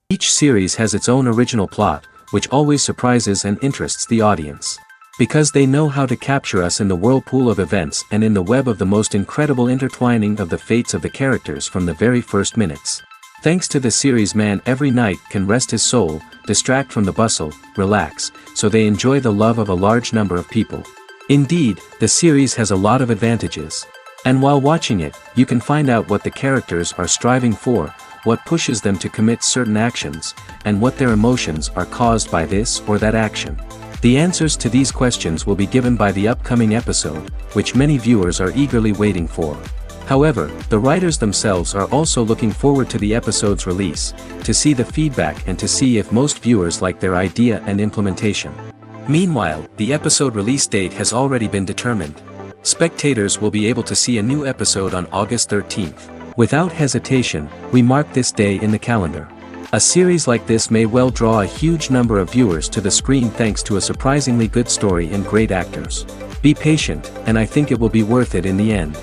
Each series has its own original plot, which always surprises and interests the audience. Because they know how to capture us in the whirlpool of events and in the web of the most incredible intertwining of the fates of the characters from the very first minutes. Thanks to the series, man every night can rest his soul, distract from the bustle, relax, so they enjoy the love of a large number of people. Indeed, the series has a lot of advantages. And while watching it, you can find out what the characters are striving for, what pushes them to commit certain actions, and what their emotions are caused by this or that action. The answers to these questions will be given by the upcoming episode, which many viewers are eagerly waiting for. However, the writers themselves are also looking forward to the episode's release, to see the feedback and to see if most viewers like their idea and implementation. Meanwhile, the episode release date has already been determined. Spectators will be able to see a new episode on August 13th. Without hesitation, we mark this day in the calendar. A series like this may well draw a huge number of viewers to the screen thanks to a surprisingly good story and great actors. Be patient, and I think it will be worth it in the end.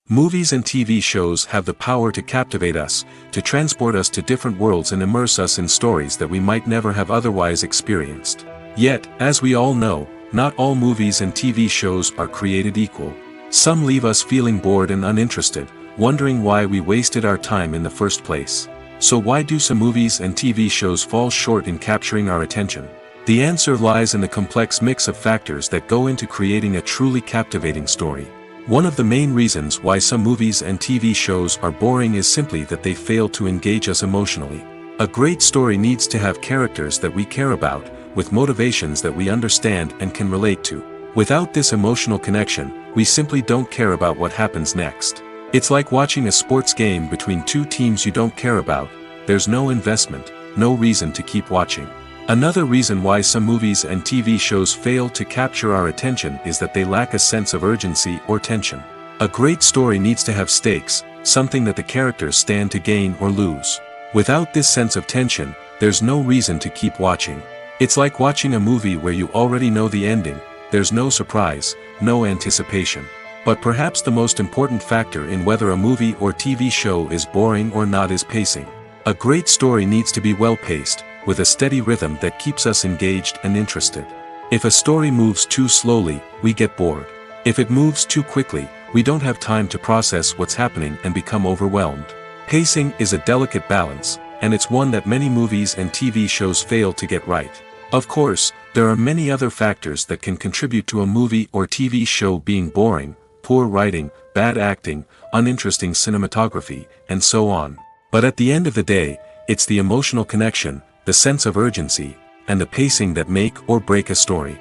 Movies and TV shows have the power to captivate us, to transport us to different worlds and immerse us in stories that we might never have otherwise experienced. Yet, as we all know, not all movies and TV shows are created equal. Some leave us feeling bored and uninterested, wondering why we wasted our time in the first place. So why do some movies and TV shows fall short in capturing our attention? The answer lies in the complex mix of factors that go into creating a truly captivating story. One of the main reasons why some movies and TV shows are boring is simply that they fail to engage us emotionally. A great story needs to have characters that we care about, with motivations that we understand and can relate to. Without this emotional connection, we simply don't care about what happens next. It's like watching a sports game between two teams you don't care about. There's no investment, no reason to keep watching. Another reason why some movies and TV shows fail to capture our attention is that they lack a sense of urgency or tension. A great story needs to have stakes, something that the characters stand to gain or lose. Without this sense of tension, there's no reason to keep watching. It's like watching a movie where you already know the ending. There's no surprise, no anticipation. But perhaps the most important factor in whether a movie or TV show is boring or not is pacing. A great story needs to be well-paced, with a steady rhythm that keeps us engaged and interested. If a story moves too slowly, we get bored. If it moves too quickly, we don't have time to process what's happening and become overwhelmed. Pacing is a delicate balance, and it's one that many movies and TV shows fail to get right. Of course, there are many other factors that can contribute to a movie or TV show being boring: poor writing, bad acting, uninteresting cinematography, and so on. But at the end of the day, it's the emotional connection, the sense of urgency, and the pacing that make or break a story.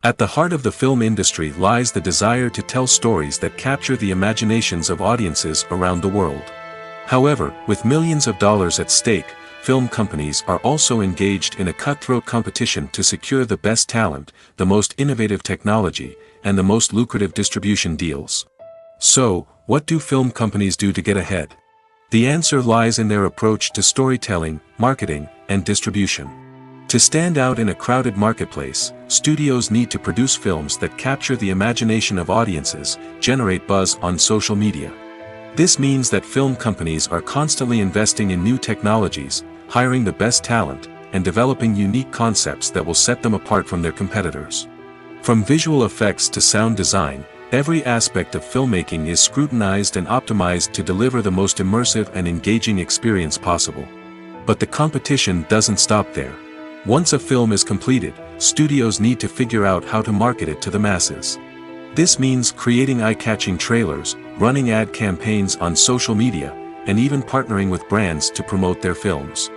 At the heart of the film industry lies the desire to tell stories that capture the imaginations of audiences around the world. However, with millions of dollars at stake, film companies are also engaged in a cutthroat competition to secure the best talent, the most innovative technology, and the most lucrative distribution deals. So, what do film companies do to get ahead? The answer lies in their approach to storytelling, marketing, and distribution. To stand out in a crowded marketplace, studios need to produce films that capture the imagination of audiences, generate buzz on social media. This means that film companies are constantly investing in new technologies, hiring the best talent, and developing unique concepts that will set them apart from their competitors. From visual effects to sound design, Every aspect of filmmaking is scrutinized and optimized to deliver the most immersive and engaging experience possible. But the competition doesn't stop there. Once a film is completed, studios need to figure out how to market it to the masses. This means creating eye-catching trailers, running ad campaigns on social media, and even partnering with brands to promote their films.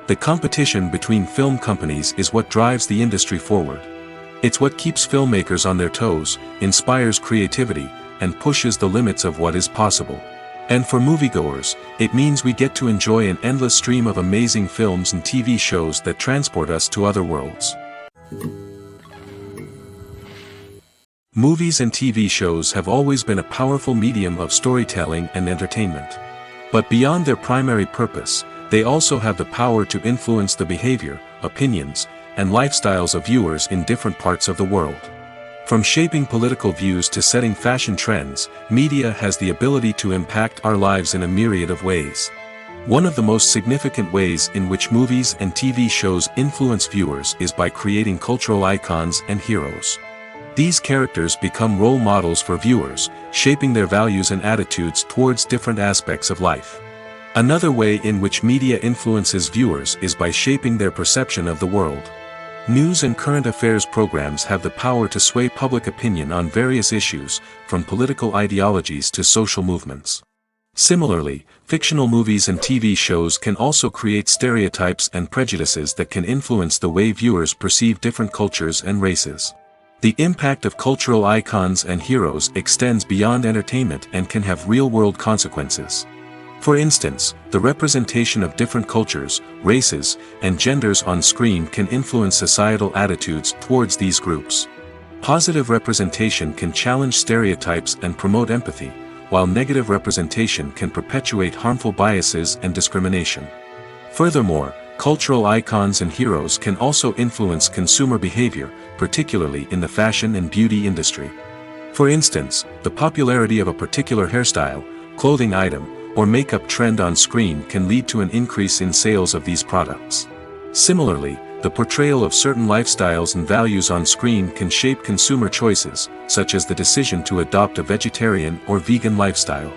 The competition between film companies is what drives the industry forward. It's what keeps filmmakers on their toes, inspires creativity, and pushes the limits of what is possible. And for moviegoers, it means we get to enjoy an endless stream of amazing films and TV shows that transport us to other worlds. Movies and TV shows have always been a powerful medium of storytelling and entertainment. But beyond their primary purpose, they also have the power to influence the behavior, opinions, and lifestyles of viewers in different parts of the world. From shaping political views to setting fashion trends, media has the ability to impact our lives in a myriad of ways. One of the most significant ways in which movies and TV shows influence viewers is by creating cultural icons and heroes. These characters become role models for viewers, shaping their values and attitudes towards different aspects of life. Another way in which media influences viewers is by shaping their perception of the world. News and current affairs programs have the power to sway public opinion on various issues, from political ideologies to social movements. Similarly, fictional movies and TV shows can also create stereotypes and prejudices that can influence the way viewers perceive different cultures and races. The impact of cultural icons and heroes extends beyond entertainment and can have real-world consequences. For instance, the representation of different cultures, races, and genders on screen can influence societal attitudes towards these groups. Positive representation can challenge stereotypes and promote empathy, while negative representation can perpetuate harmful biases and discrimination. Furthermore, cultural icons and heroes can also influence consumer behavior, particularly in the fashion and beauty industry. For instance, the popularity of a particular hairstyle, clothing item, or makeup trend on screen can lead to an increase in sales of these products. Similarly, the portrayal of certain lifestyles and values on screen can shape consumer choices, such as the decision to adopt a vegetarian or vegan lifestyle.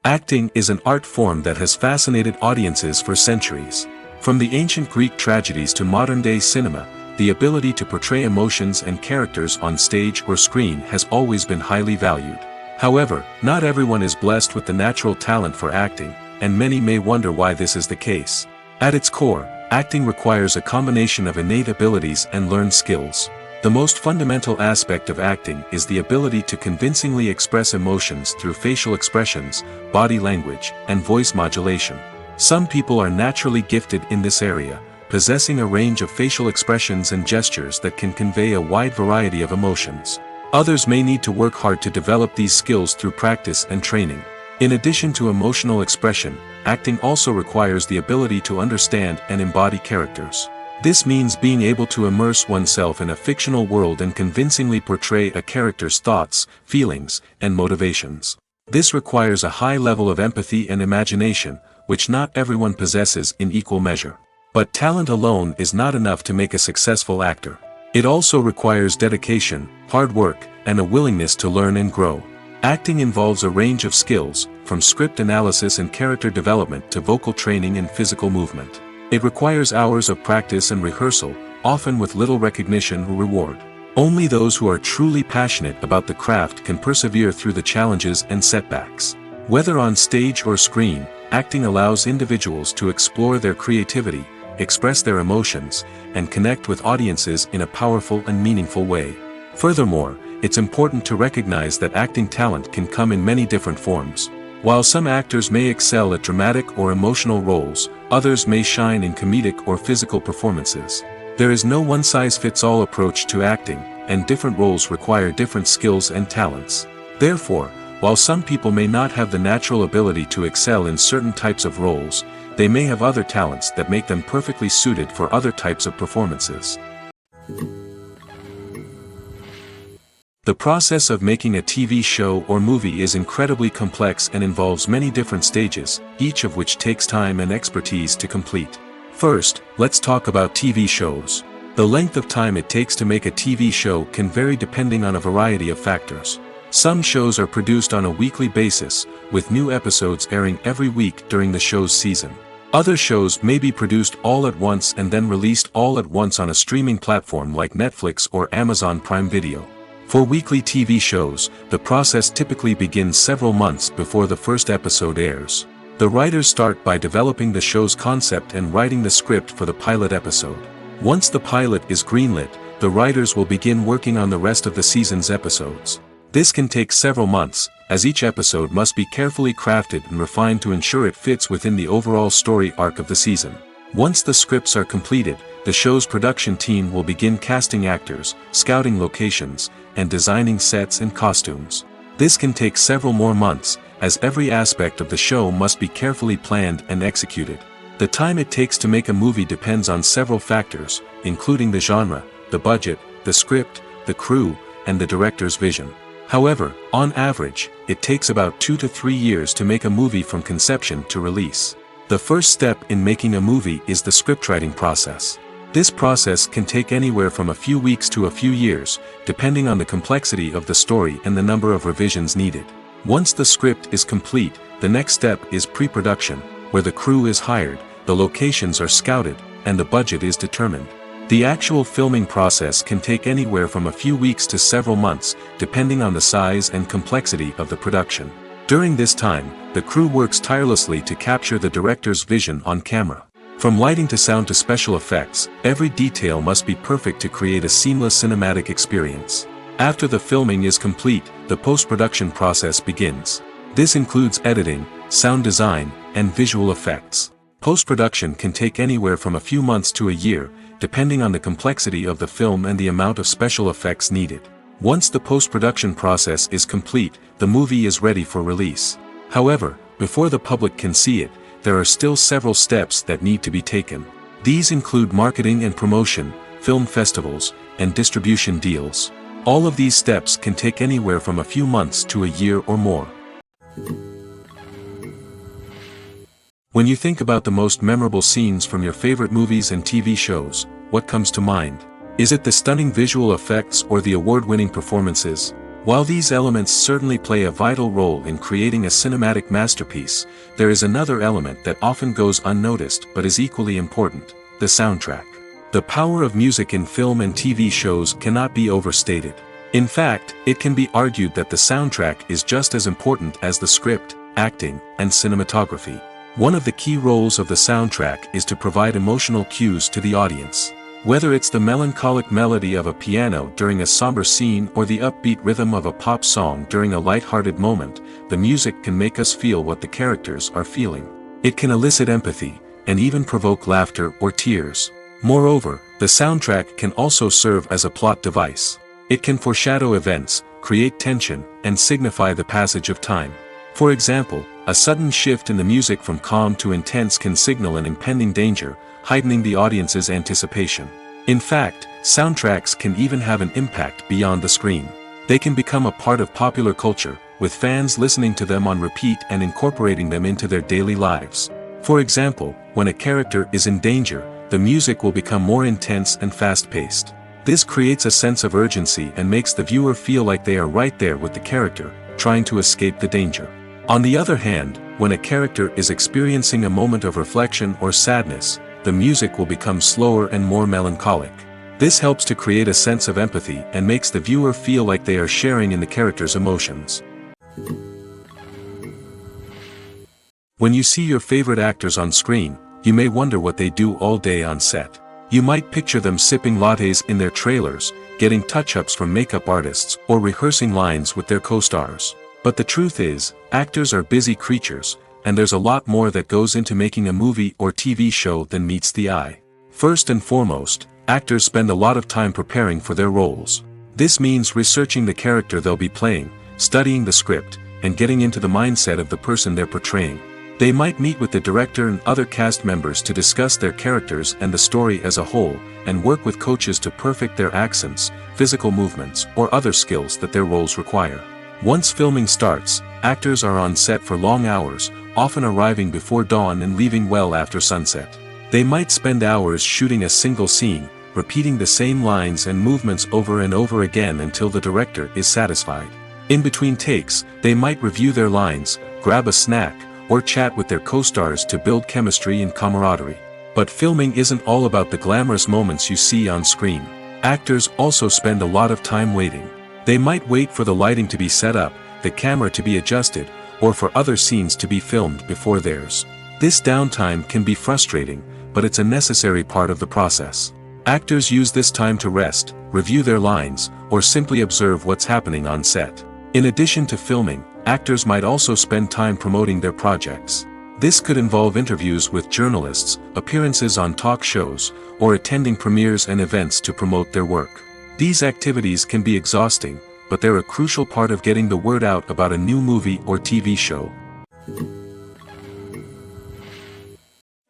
Acting is an art form that has fascinated audiences for centuries. From the ancient Greek tragedies to modern-day cinema, the ability to portray emotions and characters on stage or screen has always been highly valued. However, not everyone is blessed with the natural talent for acting, and many may wonder why this is the case. At its core, acting requires a combination of innate abilities and learned skills. The most fundamental aspect of acting is the ability to convincingly express emotions through facial expressions, body language, and voice modulation. Some people are naturally gifted in this area, possessing a range of facial expressions and gestures that can convey a wide variety of emotions. Others may need to work hard to develop these skills through practice and training. In addition to emotional expression, acting also requires the ability to understand and embody characters. This means being able to immerse oneself in a fictional world and convincingly portray a character's thoughts, feelings, and motivations. This requires a high level of empathy and imagination, which not everyone possesses in equal measure. But talent alone is not enough to make a successful actor. It also requires dedication, hard work, and a willingness to learn and grow. Acting involves a range of skills, from script analysis and character development to vocal training and physical movement. It requires hours of practice and rehearsal, often with little recognition or reward. Only those who are truly passionate about the craft can persevere through the challenges and setbacks. Whether on stage or screen, acting allows individuals to explore their creativity, express their emotions, and connect with audiences in a powerful and meaningful way. Furthermore, it's important to recognize that acting talent can come in many different forms. While some actors may excel at dramatic or emotional roles, others may shine in comedic or physical performances. There is no one-size-fits-all approach to acting, and different roles require different skills and talents. Therefore, while some people may not have the natural ability to excel in certain types of roles, they may have other talents that make them perfectly suited for other types of performances. The process of making a TV show or movie is incredibly complex and involves many different stages, each of which takes time and expertise to complete. First, let's talk about TV shows. The length of time it takes to make a TV show can vary depending on a variety of factors. Some shows are produced on a weekly basis, with new episodes airing every week during the show's season. Other shows may be produced all at once and then released all at once on a streaming platform like Netflix or Amazon Prime Video. For weekly TV shows, the process typically begins several months before the first episode airs. The writers start by developing the show's concept and writing the script for the pilot episode. Once the pilot is greenlit, the writers will begin working on the rest of the season's episodes. This can take several months, as each episode must be carefully crafted and refined to ensure it fits within the overall story arc of the season. Once the scripts are completed, the show's production team will begin casting actors, scouting locations, and designing sets and costumes. This can take several more months, as every aspect of the show must be carefully planned and executed. The time it takes to make a movie depends on several factors, including the genre, the budget, the script, the crew, and the director's vision. However, on average, it takes about 2 to 3 years to make a movie from conception to release. The first step in making a movie is the scriptwriting process. This process can take anywhere from a few weeks to a few years, depending on the complexity of the story and the number of revisions needed. Once the script is complete, the next step is pre-production, where the crew is hired, the locations are scouted, and the budget is determined. The actual filming process can take anywhere from a few weeks to several months, depending on the size and complexity of the production. During this time, the crew works tirelessly to capture the director's vision on camera. From lighting to sound to special effects, every detail must be perfect to create a seamless cinematic experience. After the filming is complete, the post-production process begins. This includes editing, sound design, and visual effects. Post-production can take anywhere from a few months to a year, depending on the complexity of the film and the amount of special effects needed. Once the post-production process is complete, the movie is ready for release. However, before the public can see it, there are still several steps that need to be taken. These include marketing and promotion, film festivals, and distribution deals. All of these steps can take anywhere from a few months to a year or more. When you think about the most memorable scenes from your favorite movies and TV shows, what comes to mind? Is it the stunning visual effects or the award-winning performances? While these elements certainly play a vital role in creating a cinematic masterpiece, there is another element that often goes unnoticed but is equally important: the soundtrack. The power of music in film and TV shows cannot be overstated. In fact, it can be argued that the soundtrack is just as important as the script, acting, and cinematography. One of the key roles of the soundtrack is to provide emotional cues to the audience. Whether it's the melancholic melody of a piano during a somber scene or the upbeat rhythm of a pop song during a light-hearted moment, the music can make us feel what the characters are feeling. It can elicit empathy, and even provoke laughter or tears. Moreover, the soundtrack can also serve as a plot device. It can foreshadow events, create tension, and signify the passage of time. For example, a sudden shift in the music from calm to intense can signal an impending danger, heightening the audience's anticipation. In fact, soundtracks can even have an impact beyond the screen. They can become a part of popular culture, with fans listening to them on repeat and incorporating them into their daily lives. For example, when a character is in danger, the music will become more intense and fast-paced. This creates a sense of urgency and makes the viewer feel like they are right there with the character, trying to escape the danger. On the other hand, when a character is experiencing a moment of reflection or sadness, the music will become slower and more melancholic. This helps to create a sense of empathy and makes the viewer feel like they are sharing in the character's emotions. When you see your favorite actors on screen, you may wonder what they do all day on set. You might picture them sipping lattes in their trailers, getting touch-ups from makeup artists, or rehearsing lines with their co-stars. But the truth is, actors are busy creatures, and there's a lot more that goes into making a movie or TV show than meets the eye. First and foremost, actors spend a lot of time preparing for their roles. This means researching the character they'll be playing, studying the script, and getting into the mindset of the person they're portraying. They might meet with the director and other cast members to discuss their characters and the story as a whole, and work with coaches to perfect their accents, physical movements, or other skills that their roles require. Once filming starts, actors are on set for long hours, often arriving before dawn and leaving well after sunset. They might spend hours shooting a single scene, repeating the same lines and movements over and over again until the director is satisfied. In between takes, they might review their lines, grab a snack, or chat with their co-stars to build chemistry and camaraderie. But filming isn't all about the glamorous moments you see on screen. Actors also spend a lot of time waiting. They might wait for the lighting to be set up, the camera to be adjusted, or for other scenes to be filmed before theirs. This downtime can be frustrating, but it's a necessary part of the process. Actors use this time to rest, review their lines, or simply observe what's happening on set. In addition to filming, actors might also spend time promoting their projects. This could involve interviews with journalists, appearances on talk shows, or attending premieres and events to promote their work. These activities can be exhausting, but they're a crucial part of getting the word out about a new movie or TV show.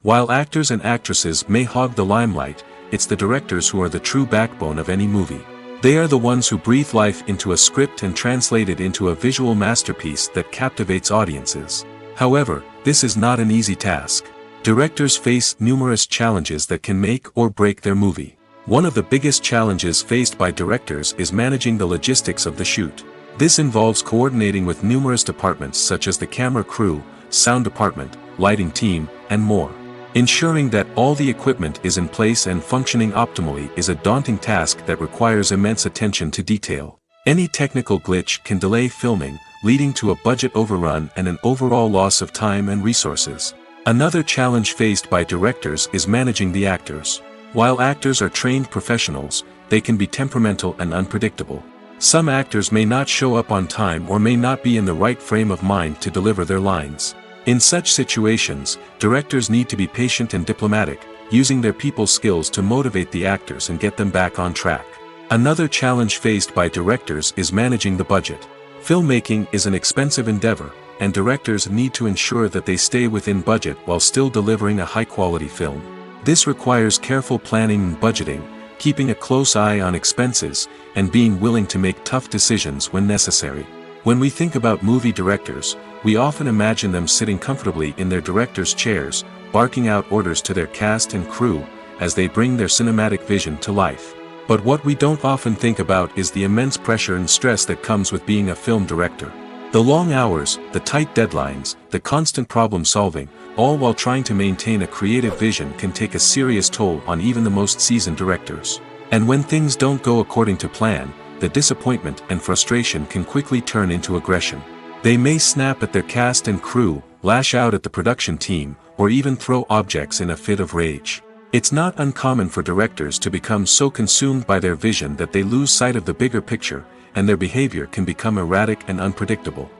While actors and actresses may hog the limelight, it's the directors who are the true backbone of any movie. They are the ones who breathe life into a script and translate it into a visual masterpiece that captivates audiences. However, this is not an easy task. Directors face numerous challenges that can make or break their movie. One of the biggest challenges faced by directors is managing the logistics of the shoot. This involves coordinating with numerous departments such as the camera crew, sound department, lighting team, and more. Ensuring that all the equipment is in place and functioning optimally is a daunting task that requires immense attention to detail. Any technical glitch can delay filming, leading to a budget overrun and an overall loss of time and resources. Another challenge faced by directors is managing the actors. While actors are trained professionals, they can be temperamental and unpredictable. Some actors may not show up on time or may not be in the right frame of mind to deliver their lines. In such situations, directors need to be patient and diplomatic, using their people skills to motivate the actors and get them back on track. Another challenge faced by directors is managing the budget. Filmmaking is an expensive endeavor, and directors need to ensure that they stay within budget while still delivering a high-quality film. This requires careful planning and budgeting, keeping a close eye on expenses, and being willing to make tough decisions when necessary. When we think about movie directors, we often imagine them sitting comfortably in their director's chairs, barking out orders to their cast and crew, as they bring their cinematic vision to life. But what we don't often think about is the immense pressure and stress that comes with being a film director. The long hours, the tight deadlines, the constant problem solving, all while trying to maintain a creative vision can take a serious toll on even the most seasoned directors. And when things don't go according to plan, the disappointment and frustration can quickly turn into aggression. They may snap at their cast and crew, lash out at the production team, or even throw objects in a fit of rage. It's not uncommon for directors to become so consumed by their vision that they lose sight of the bigger picture, and their behavior can become erratic and unpredictable.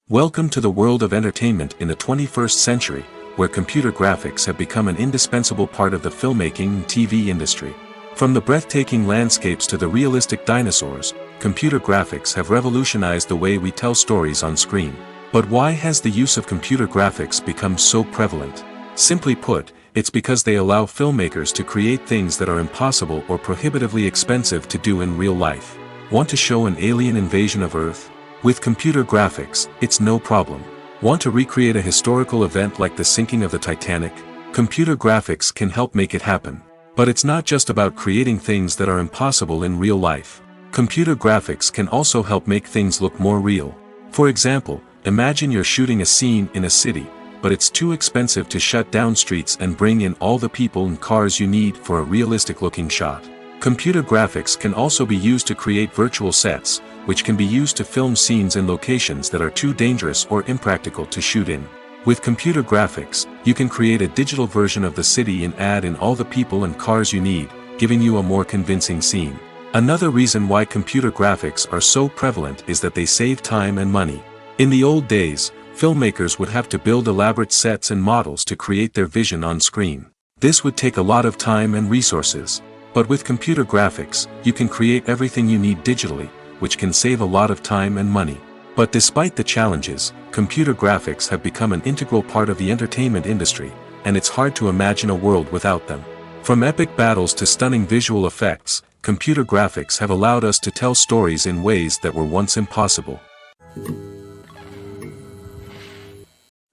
Welcome to the world of entertainment in the 21st century, where computer graphics have become an indispensable part of the filmmaking and TV industry. From the breathtaking landscapes to the realistic dinosaurs, computer graphics have revolutionized the way we tell stories on screen. But why has the use of computer graphics become so prevalent? Simply put, it's because they allow filmmakers to create things that are impossible or prohibitively expensive to do in real life. Want to show an alien invasion of Earth? With computer graphics, it's no problem. Want to recreate a historical event like the sinking of the Titanic? Computer graphics can help make it happen. But it's not just about creating things that are impossible in real life. Computer graphics can also help make things look more real. For example, imagine you're shooting a scene in a city, but it's too expensive to shut down streets and bring in all the people and cars you need for a realistic-looking shot. Computer graphics can also be used to create virtual sets, which can be used to film scenes in locations that are too dangerous or impractical to shoot in. With computer graphics, you can create a digital version of the city and add in all the people and cars you need, giving you a more convincing scene. Another reason why computer graphics are so prevalent is that they save time and money. In the old days, filmmakers would have to build elaborate sets and models to create their vision on screen. This would take a lot of time and resources. But with computer graphics, you can create everything you need digitally, which can save a lot of time and money. But despite the challenges, computer graphics have become an integral part of the entertainment industry, and it's hard to imagine a world without them. From epic battles to stunning visual effects, computer graphics have allowed us to tell stories in ways that were once impossible.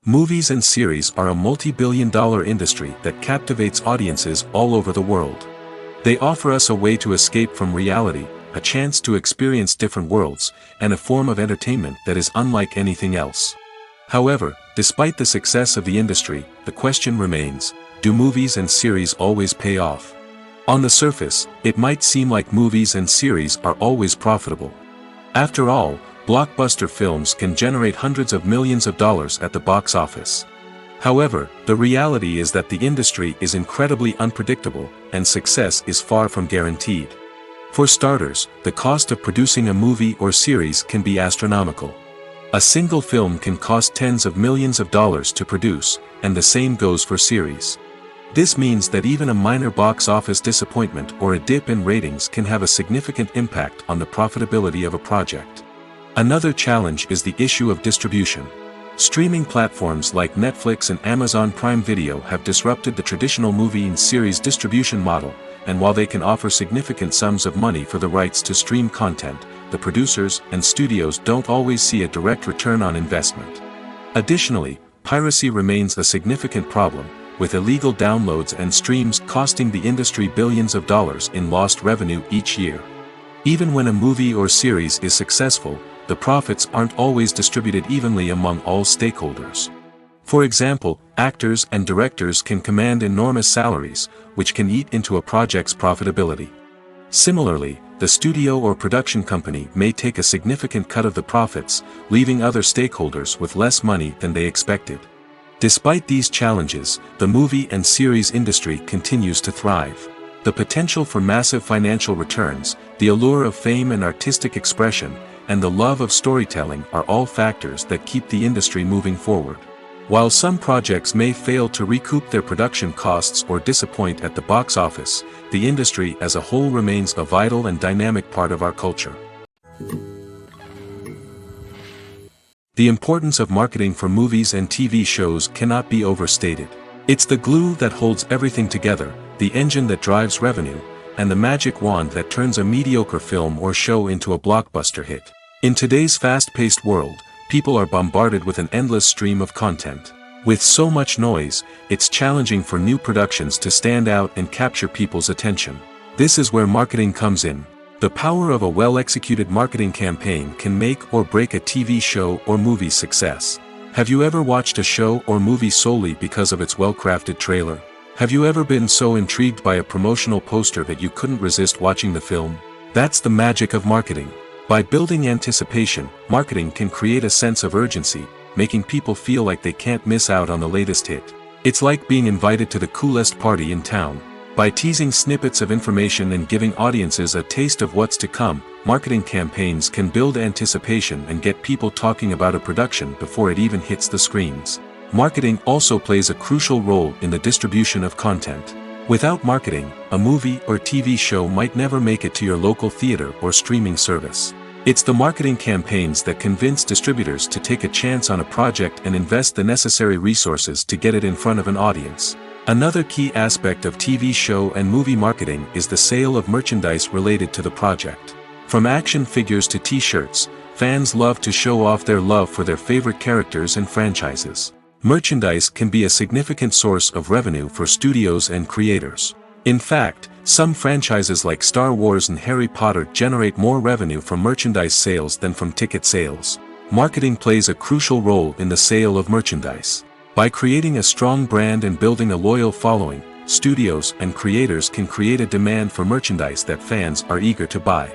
Movies and series are a multi-billion-dollar industry that captivates audiences all over the world. They offer us a way to escape from reality, a chance to experience different worlds, and a form of entertainment that is unlike anything else. However, despite the success of the industry, the question remains, do movies and series always pay off? On the surface, it might seem like movies and series are always profitable. After all, blockbuster films can generate hundreds of millions of dollars at the box office. However, the reality is that the industry is incredibly unpredictable, and success is far from guaranteed. For starters, the cost of producing a movie or series can be astronomical. A single film can cost tens of millions of dollars to produce, and the same goes for series. This means that even a minor box office disappointment or a dip in ratings can have a significant impact on the profitability of a project. Another challenge is the issue of distribution. Streaming platforms like Netflix and Amazon Prime Video have disrupted the traditional movie and series distribution model, and while they can offer significant sums of money for the rights to stream content, the producers and studios don't always see a direct return on investment. Additionally, piracy remains a significant problem, with illegal downloads and streams costing the industry billions of dollars in lost revenue each year. Even when a movie or series is successful, the profits aren't always distributed evenly among all stakeholders. For example, actors and directors can command enormous salaries, which can eat into a project's profitability. Similarly, the studio or production company may take a significant cut of the profits, leaving other stakeholders with less money than they expected. Despite these challenges, the movie and series industry continues to thrive. The potential for massive financial returns, the allure of fame and artistic expression, and the love of storytelling are all factors that keep the industry moving forward. While some projects may fail to recoup their production costs or disappoint at the box office, the industry as a whole remains a vital and dynamic part of our culture. The importance of marketing for movies and TV shows cannot be overstated. It's the glue that holds everything together, the engine that drives revenue, and the magic wand that turns a mediocre film or show into a blockbuster hit. In today's fast-paced world, people are bombarded with an endless stream of content. With so much noise, it's challenging for new productions to stand out and capture people's attention. This is where marketing comes in. The power of a well-executed marketing campaign can make or break a TV show or movie's success. Have you ever watched a show or movie solely because of its well-crafted trailer? Have you ever been so intrigued by a promotional poster that you couldn't resist watching the film? That's the magic of marketing. By building anticipation, marketing can create a sense of urgency, making people feel like they can't miss out on the latest hit. It's like being invited to the coolest party in town. By teasing snippets of information and giving audiences a taste of what's to come, marketing campaigns can build anticipation and get people talking about a production before it even hits the screens. Marketing also plays a crucial role in the distribution of content. Without marketing, a movie or TV show might never make it to your local theater or streaming service. It's the marketing campaigns that convince distributors to take a chance on a project and invest the necessary resources to get it in front of an audience. Another key aspect of TV show and movie marketing is the sale of merchandise related to the project. From action figures to t-shirts, fans love to show off their love for their favorite characters and franchises. Merchandise can be a significant source of revenue for studios and creators. In fact, some franchises like Star Wars and Harry Potter generate more revenue from merchandise sales than from ticket sales. Marketing plays a crucial role in the sale of merchandise. By creating a strong brand and building a loyal following, studios and creators can create a demand for merchandise that fans are eager to buy.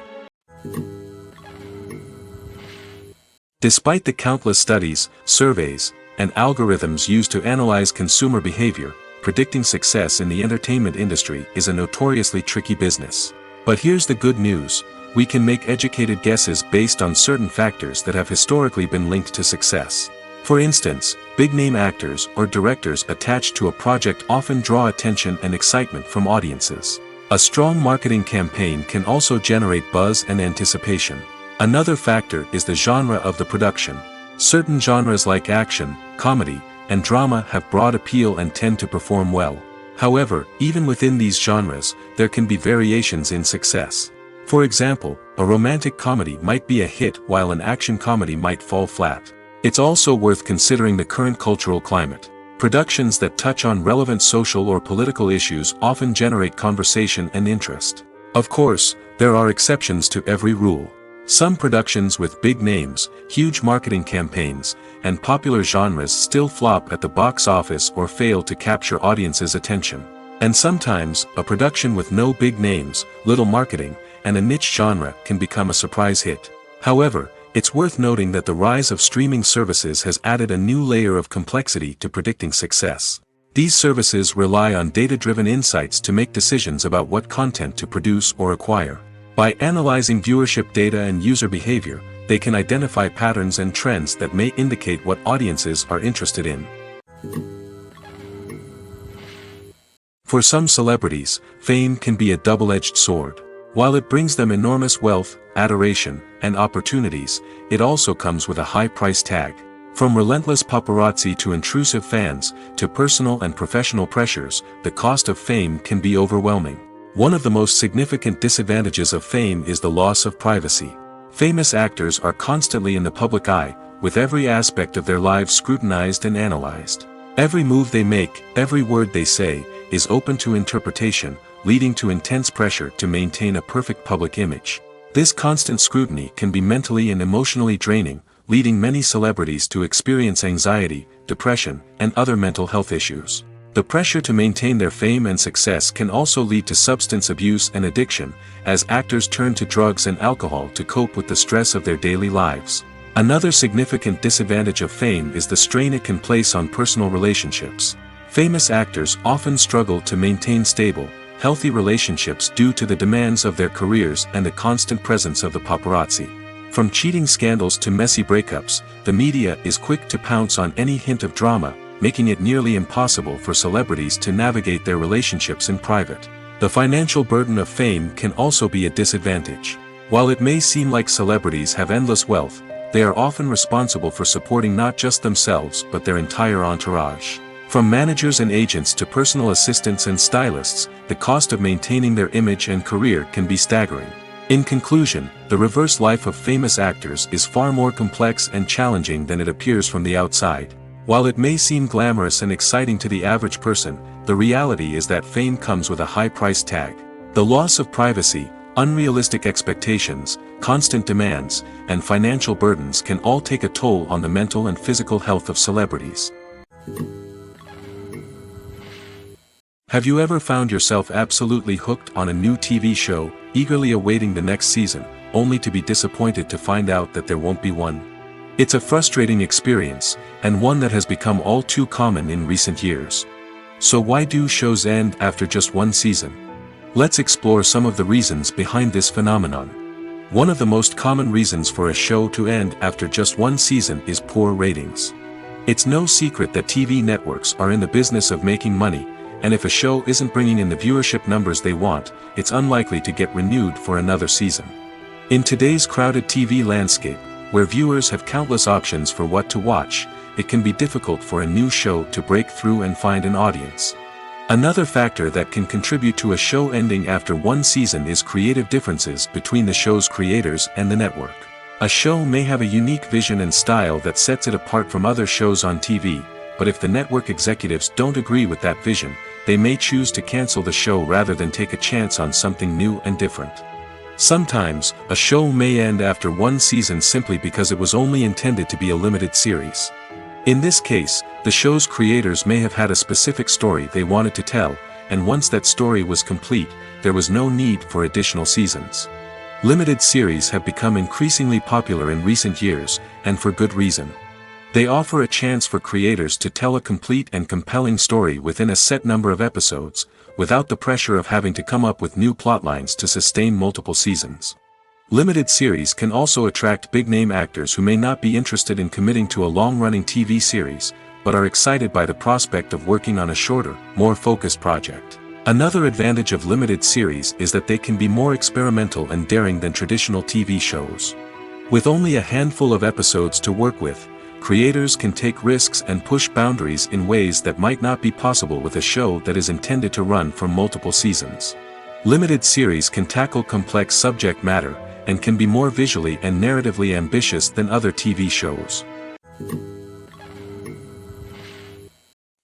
Despite the countless studies, surveys, and algorithms used to analyze consumer behavior, predicting success in the entertainment industry is a notoriously tricky business. But here's the good news: we can make educated guesses based on certain factors that have historically been linked to success. For instance, big-name actors or directors attached to a project often draw attention and excitement from audiences. A strong marketing campaign can also generate buzz and anticipation. Another factor is the genre of the production. Certain genres like action, comedy, and drama have broad appeal and tend to perform well. However, even within these genres, there can be variations in success. For example, a romantic comedy might be a hit while an action comedy might fall flat. It's also worth considering the current cultural climate. Productions that touch on relevant social or political issues often generate conversation and interest. Of course, there are exceptions to every rule. Some productions with big names, huge marketing campaigns, and popular genres still flop at the box office or fail to capture audiences' attention. And sometimes, a production with no big names, little marketing, and a niche genre can become a surprise hit. However, it's worth noting that the rise of streaming services has added a new layer of complexity to predicting success. These services rely on data-driven insights to make decisions about what content to produce or acquire. By analyzing viewership data and user behavior, they can identify patterns and trends that may indicate what audiences are interested in. For some celebrities, fame can be a double-edged sword. While it brings them enormous wealth, adoration, and opportunities, it also comes with a high price tag. From relentless paparazzi to intrusive fans, to personal and professional pressures, the cost of fame can be overwhelming. One of the most significant disadvantages of fame is the loss of privacy. Famous actors are constantly in the public eye, with every aspect of their lives scrutinized and analyzed. Every move they make, every word they say, is open to interpretation, leading to intense pressure to maintain a perfect public image. This constant scrutiny can be mentally and emotionally draining, leading many celebrities to experience anxiety, depression, and other mental health issues. The pressure to maintain their fame and success can also lead to substance abuse and addiction, as actors turn to drugs and alcohol to cope with the stress of their daily lives. Another significant disadvantage of fame is the strain it can place on personal relationships. Famous actors often struggle to maintain stable, healthy relationships due to the demands of their careers and the constant presence of the paparazzi. From cheating scandals to messy breakups, the media is quick to pounce on any hint of drama, making it nearly impossible for celebrities to navigate their relationships in private. The financial burden of fame can also be a disadvantage. While it may seem like celebrities have endless wealth, they are often responsible for supporting not just themselves but their entire entourage. From managers and agents to personal assistants and stylists, the cost of maintaining their image and career can be staggering. In conclusion, the reverse life of famous actors is far more complex and challenging than it appears from the outside. While it may seem glamorous and exciting to the average person, the reality is that fame comes with a high price tag. The loss of privacy, unrealistic expectations, constant demands, and financial burdens can all take a toll on the mental and physical health of celebrities. Have you ever found yourself absolutely hooked on a new TV show, eagerly awaiting the next season, only to be disappointed to find out that there won't be one? It's a frustrating experience, and one that has become all too common in recent years. So why do shows end after just one season? Let's explore some of the reasons behind this phenomenon. One of the most common reasons for a show to end after just one season is poor ratings. It's no secret that TV networks are in the business of making money, and if a show isn't bringing in the viewership numbers they want, it's unlikely to get renewed for another season. In today's crowded TV landscape, where viewers have countless options for what to watch, it can be difficult for a new show to break through and find an audience. Another factor that can contribute to a show ending after one season is creative differences between the show's creators and the network. A show may have a unique vision and style that sets it apart from other shows on TV, but if the network executives don't agree with that vision, they may choose to cancel the show rather than take a chance on something new and different. Sometimes, a show may end after one season simply because it was only intended to be a limited series. In this case, the show's creators may have had a specific story they wanted to tell, and once that story was complete, there was no need for additional seasons. Limited series have become increasingly popular in recent years, and for good reason. They offer a chance for creators to tell a complete and compelling story within a set number of episodes, without the pressure of having to come up with new plotlines to sustain multiple seasons. Limited series can also attract big-name actors who may not be interested in committing to a long-running TV series, but are excited by the prospect of working on a shorter, more focused project. Another advantage of limited series is that they can be more experimental and daring than traditional TV shows. With only a handful of episodes to work with, creators can take risks and push boundaries in ways that might not be possible with a show that is intended to run for multiple seasons. Limited series can tackle complex subject matter, and can be more visually and narratively ambitious than other TV shows.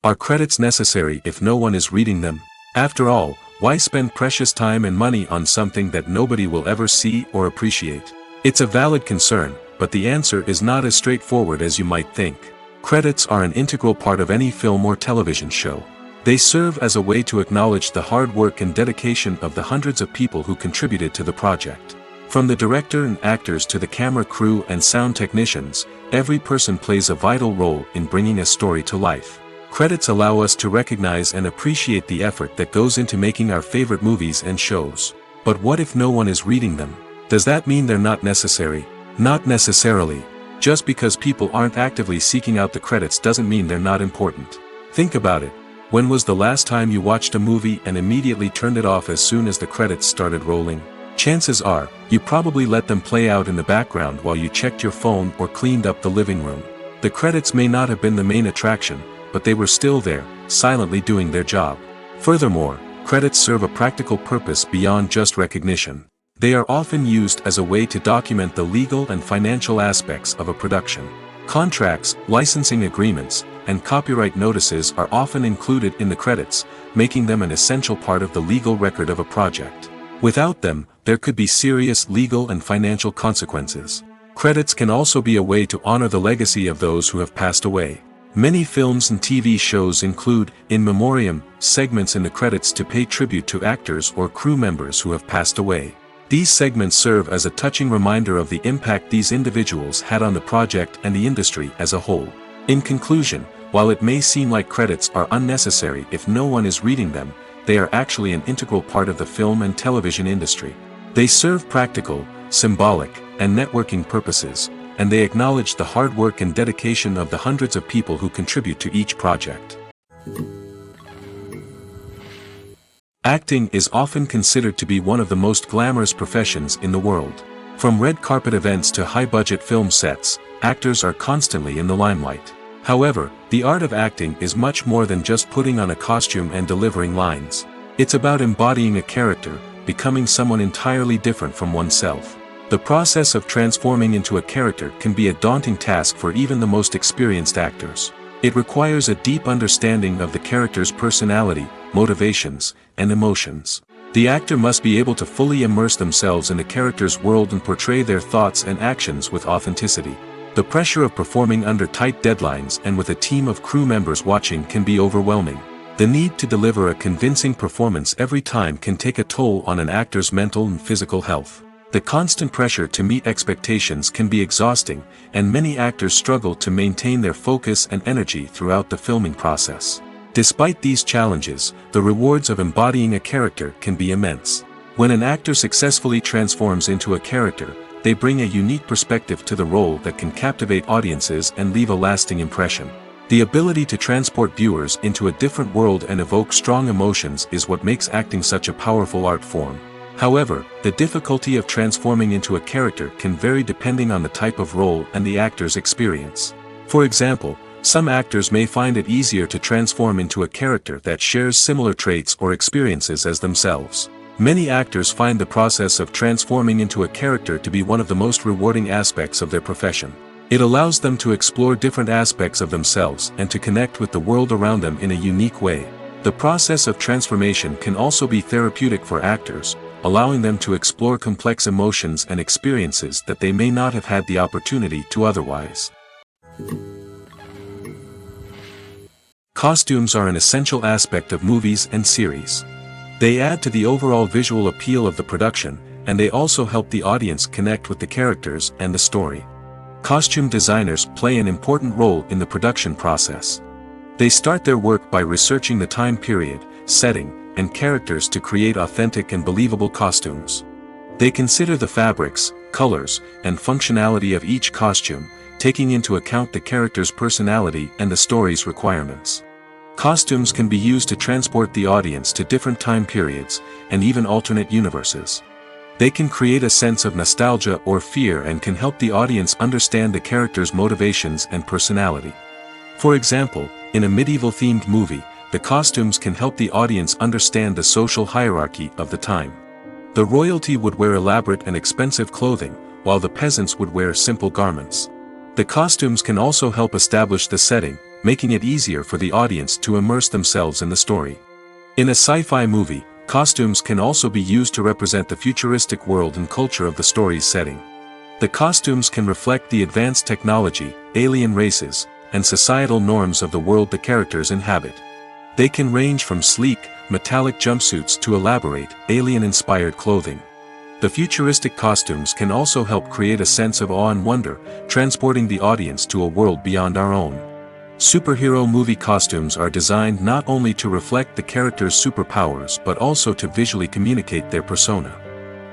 Are credits necessary if no one is reading them? After all, why spend precious time and money on something that nobody will ever see or appreciate? It's a valid concern, but the answer is not as straightforward as you might think. Credits are an integral part of any film or television show. They serve as a way to acknowledge the hard work and dedication of the hundreds of people who contributed to the project. From the director and actors to the camera crew and sound technicians, every person plays a vital role in bringing a story to life. Credits allow us to recognize and appreciate the effort that goes into making our favorite movies and shows. But what if no one is reading them? Does that mean they're not necessary? Not necessarily. Just because people aren't actively seeking out the credits doesn't mean they're not important. Think about it. When was the last time you watched a movie and immediately turned it off as soon as the credits started rolling? Chances are, you probably let them play out in the background while you checked your phone or cleaned up the living room. The credits may not have been the main attraction, but they were still there, silently doing their job. Furthermore, credits serve a practical purpose beyond just recognition. They are often used as a way to document the legal and financial aspects of a production. Contracts, licensing agreements, and copyright notices are often included in the credits, making them an essential part of the legal record of a project. Without them, there could be serious legal and financial consequences. Credits can also be a way to honor the legacy of those who have passed away. Many films and TV shows include in memoriam segments in the credits to pay tribute to actors or crew members who have passed away. These segments serve as a touching reminder of the impact these individuals had on the project and the industry as a whole. In conclusion, while it may seem like credits are unnecessary if no one is reading them, they are actually an integral part of the film and television industry. They serve practical, symbolic, and networking purposes, and they acknowledge the hard work and dedication of the hundreds of people who contribute to each project. Acting is often considered to be one of the most glamorous professions in the world. From red carpet events to high-budget film sets, actors are constantly in the limelight. However, the art of acting is much more than just putting on a costume and delivering lines. It's about embodying a character, becoming someone entirely different from oneself. The process of transforming into a character can be a daunting task for even the most experienced actors. It requires a deep understanding of the character's personality, motivations, and emotions. The actor must be able to fully immerse themselves in the character's world and portray their thoughts and actions with authenticity. The pressure of performing under tight deadlines and with a team of crew members watching can be overwhelming. The need to deliver a convincing performance every time can take a toll on an actor's mental and physical health. The constant pressure to meet expectations can be exhausting, and many actors struggle to maintain their focus and energy throughout the filming process. Despite these challenges, the rewards of embodying a character can be immense. When an actor successfully transforms into a character, they bring a unique perspective to the role that can captivate audiences and leave a lasting impression. The ability to transport viewers into a different world and evoke strong emotions is what makes acting such a powerful art form. However, the difficulty of transforming into a character can vary depending on the type of role and the actor's experience. For example, some actors may find it easier to transform into a character that shares similar traits or experiences as themselves. Many actors find the process of transforming into a character to be one of the most rewarding aspects of their profession. It allows them to explore different aspects of themselves and to connect with the world around them in a unique way. The process of transformation can also be therapeutic for actors, allowing them to explore complex emotions and experiences that they may not have had the opportunity to otherwise. Costumes are an essential aspect of movies and series. They add to the overall visual appeal of the production, and they also help the audience connect with the characters and the story. Costume designers play an important role in the production process. They start their work by researching the time period, setting, and characters to create authentic and believable costumes. They consider the fabrics, colors, and functionality of each costume, taking into account the character's personality and the story's requirements. Costumes can be used to transport the audience to different time periods, and even alternate universes. They can create a sense of nostalgia or fear and can help the audience understand the character's motivations and personality. For example, in a medieval-themed movie, the costumes can help the audience understand the social hierarchy of the time. The royalty would wear elaborate and expensive clothing, while the peasants would wear simple garments. The costumes can also help establish the setting, making it easier for the audience to immerse themselves in the story. In a sci-fi movie, costumes can also be used to represent the futuristic world and culture of the story's setting. The costumes can reflect the advanced technology, alien races, and societal norms of the world the characters inhabit. They can range from sleek, metallic jumpsuits to elaborate, alien-inspired clothing. The futuristic costumes can also help create a sense of awe and wonder, transporting the audience to a world beyond our own. Superhero movie costumes are designed not only to reflect the character's superpowers but also to visually communicate their persona.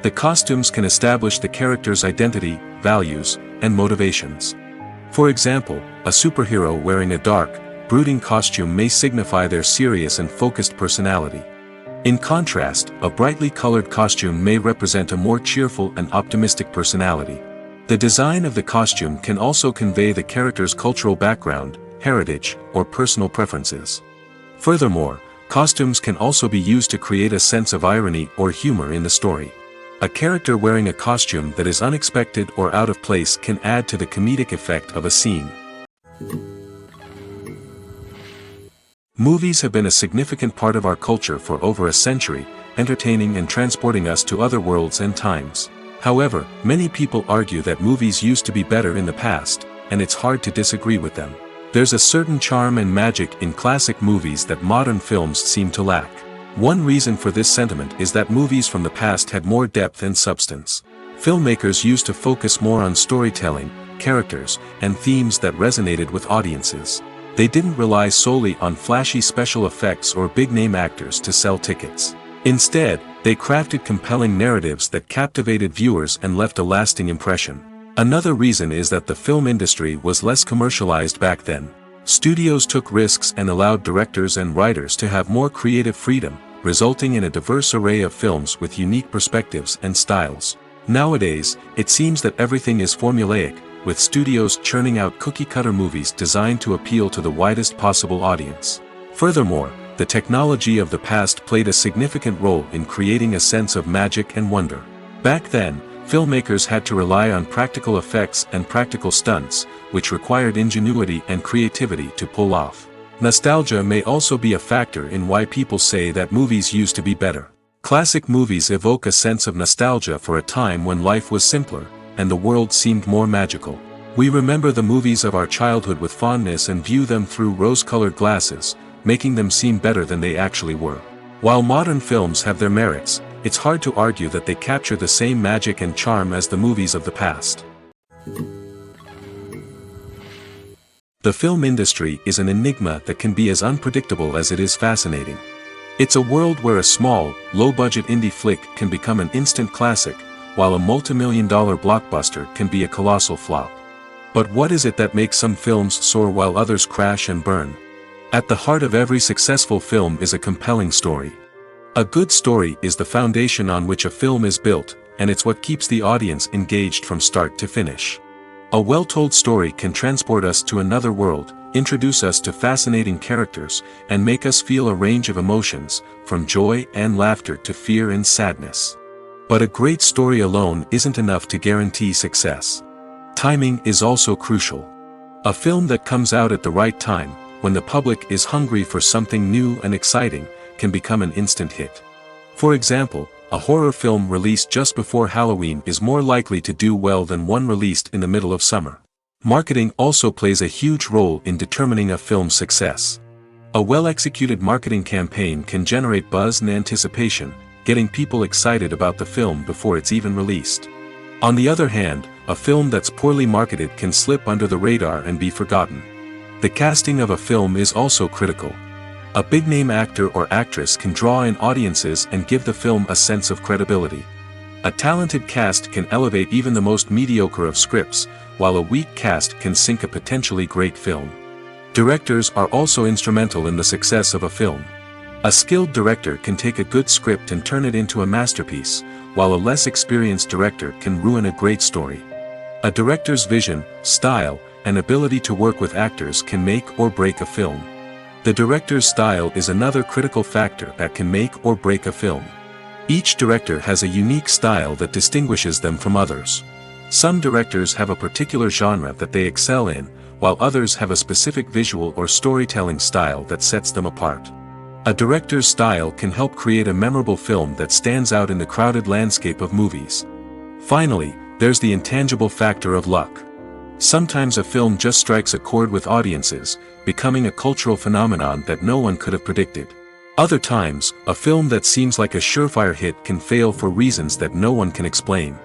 The costumes can establish the character's identity, values, and motivations. For example, a superhero wearing a dark, brooding costume may signify their serious and focused personality. In contrast, a brightly colored costume may represent a more cheerful and optimistic personality. The design of the costume can also convey the character's cultural background, heritage, or personal preferences. Furthermore, costumes can also be used to create a sense of irony or humor in the story. A character wearing a costume that is unexpected or out of place can add to the comedic effect of a scene. Movies have been a significant part of our culture for over a century, entertaining and transporting us to other worlds and times. However, many people argue that movies used to be better in the past, and it's hard to disagree with them. There's a certain charm and magic in classic movies that modern films seem to lack. One reason for this sentiment is that movies from the past had more depth and substance. Filmmakers used to focus more on storytelling, characters, and themes that resonated with audiences. They didn't rely solely on flashy special effects or big-name actors to sell tickets. Instead, they crafted compelling narratives that captivated viewers and left a lasting impression. Another reason is that the film industry was less commercialized back then. Studios took risks and allowed directors and writers to have more creative freedom, resulting in a diverse array of films with unique perspectives and styles. Nowadays, it seems that everything is formulaic, with studios churning out cookie-cutter movies designed to appeal to the widest possible audience. Furthermore, the technology of the past played a significant role in creating a sense of magic and wonder. Back then, filmmakers had to rely on practical effects and practical stunts, which required ingenuity and creativity to pull off. Nostalgia may also be a factor in why people say that movies used to be better. Classic movies evoke a sense of nostalgia for a time when life was simpler, and the world seemed more magical. We remember the movies of our childhood with fondness and view them through rose-colored glasses, making them seem better than they actually were. While modern films have their merits, it's hard to argue that they capture the same magic and charm as the movies of the past. The film industry is an enigma that can be as unpredictable as it is fascinating. It's a world where a small, low-budget indie flick can become an instant classic, while a multi-million-dollar blockbuster can be a colossal flop. But what is it that makes some films soar while others crash and burn? At the heart of every successful film is a compelling story. A good story is the foundation on which a film is built, and it's what keeps the audience engaged from start to finish. A well-told story can transport us to another world, introduce us to fascinating characters, and make us feel a range of emotions, from joy and laughter to fear and sadness. But a great story alone isn't enough to guarantee success. Timing is also crucial. A film that comes out at the right time, when the public is hungry for something new and exciting, can become an instant hit. For example, a horror film released just before Halloween is more likely to do well than one released in the middle of summer. Marketing also plays a huge role in determining a film's success. A well-executed marketing campaign can generate buzz and anticipation, getting people excited about the film before it's even released. On the other hand, a film that's poorly marketed can slip under the radar and be forgotten. The casting of a film is also critical. A big-name actor or actress can draw in audiences and give the film a sense of credibility. A talented cast can elevate even the most mediocre of scripts, while a weak cast can sink a potentially great film. Directors are also instrumental in the success of a film. A skilled director can take a good script and turn it into a masterpiece, while a less experienced director can ruin a great story. A director's vision, style, and ability to work with actors can make or break a film. The director's style is another critical factor that can make or break a film. Each director has a unique style that distinguishes them from others. Some directors have a particular genre that they excel in, while others have a specific visual or storytelling style that sets them apart. A director's style can help create a memorable film that stands out in the crowded landscape of movies. Finally, there's the intangible factor of luck. Sometimes a film just strikes a chord with audiences, becoming a cultural phenomenon that no one could have predicted. Other times, a film that seems like a surefire hit can fail for reasons that no one can explain.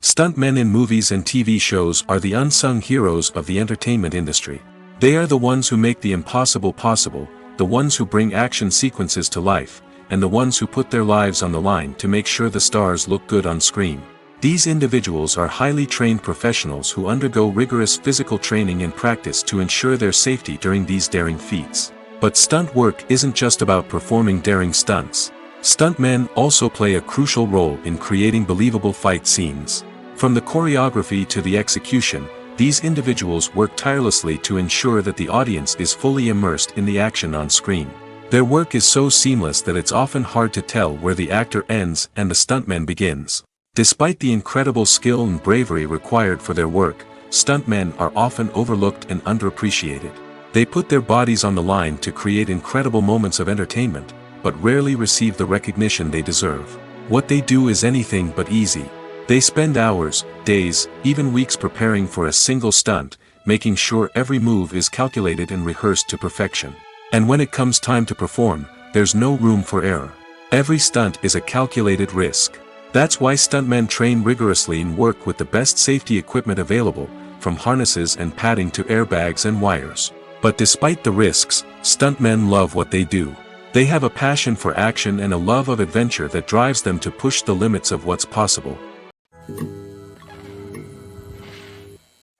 Stuntmen in movies and TV shows are the unsung heroes of the entertainment industry. They are the ones who make the impossible possible, the ones who bring action sequences to life, and the ones who put their lives on the line to make sure the stars look good on screen. These individuals are highly trained professionals who undergo rigorous physical training and practice to ensure their safety during these daring feats. But stunt work isn't just about performing daring stunts. Stuntmen also play a crucial role in creating believable fight scenes. From the choreography to the execution, these individuals work tirelessly to ensure that the audience is fully immersed in the action on screen. Their work is so seamless that it's often hard to tell where the actor ends and the stuntman begins. Despite the incredible skill and bravery required for their work, stuntmen are often overlooked and underappreciated. They put their bodies on the line to create incredible moments of entertainment, but rarely receive the recognition they deserve. What they do is anything but easy. They spend hours, days, even weeks preparing for a single stunt, making sure every move is calculated and rehearsed to perfection. And when it comes time to perform, there's no room for error. Every stunt is a calculated risk. That's why stuntmen train rigorously and work with the best safety equipment available, from harnesses and padding to airbags and wires. But despite the risks, stuntmen love what they do. They have a passion for action and a love of adventure that drives them to push the limits of what's possible.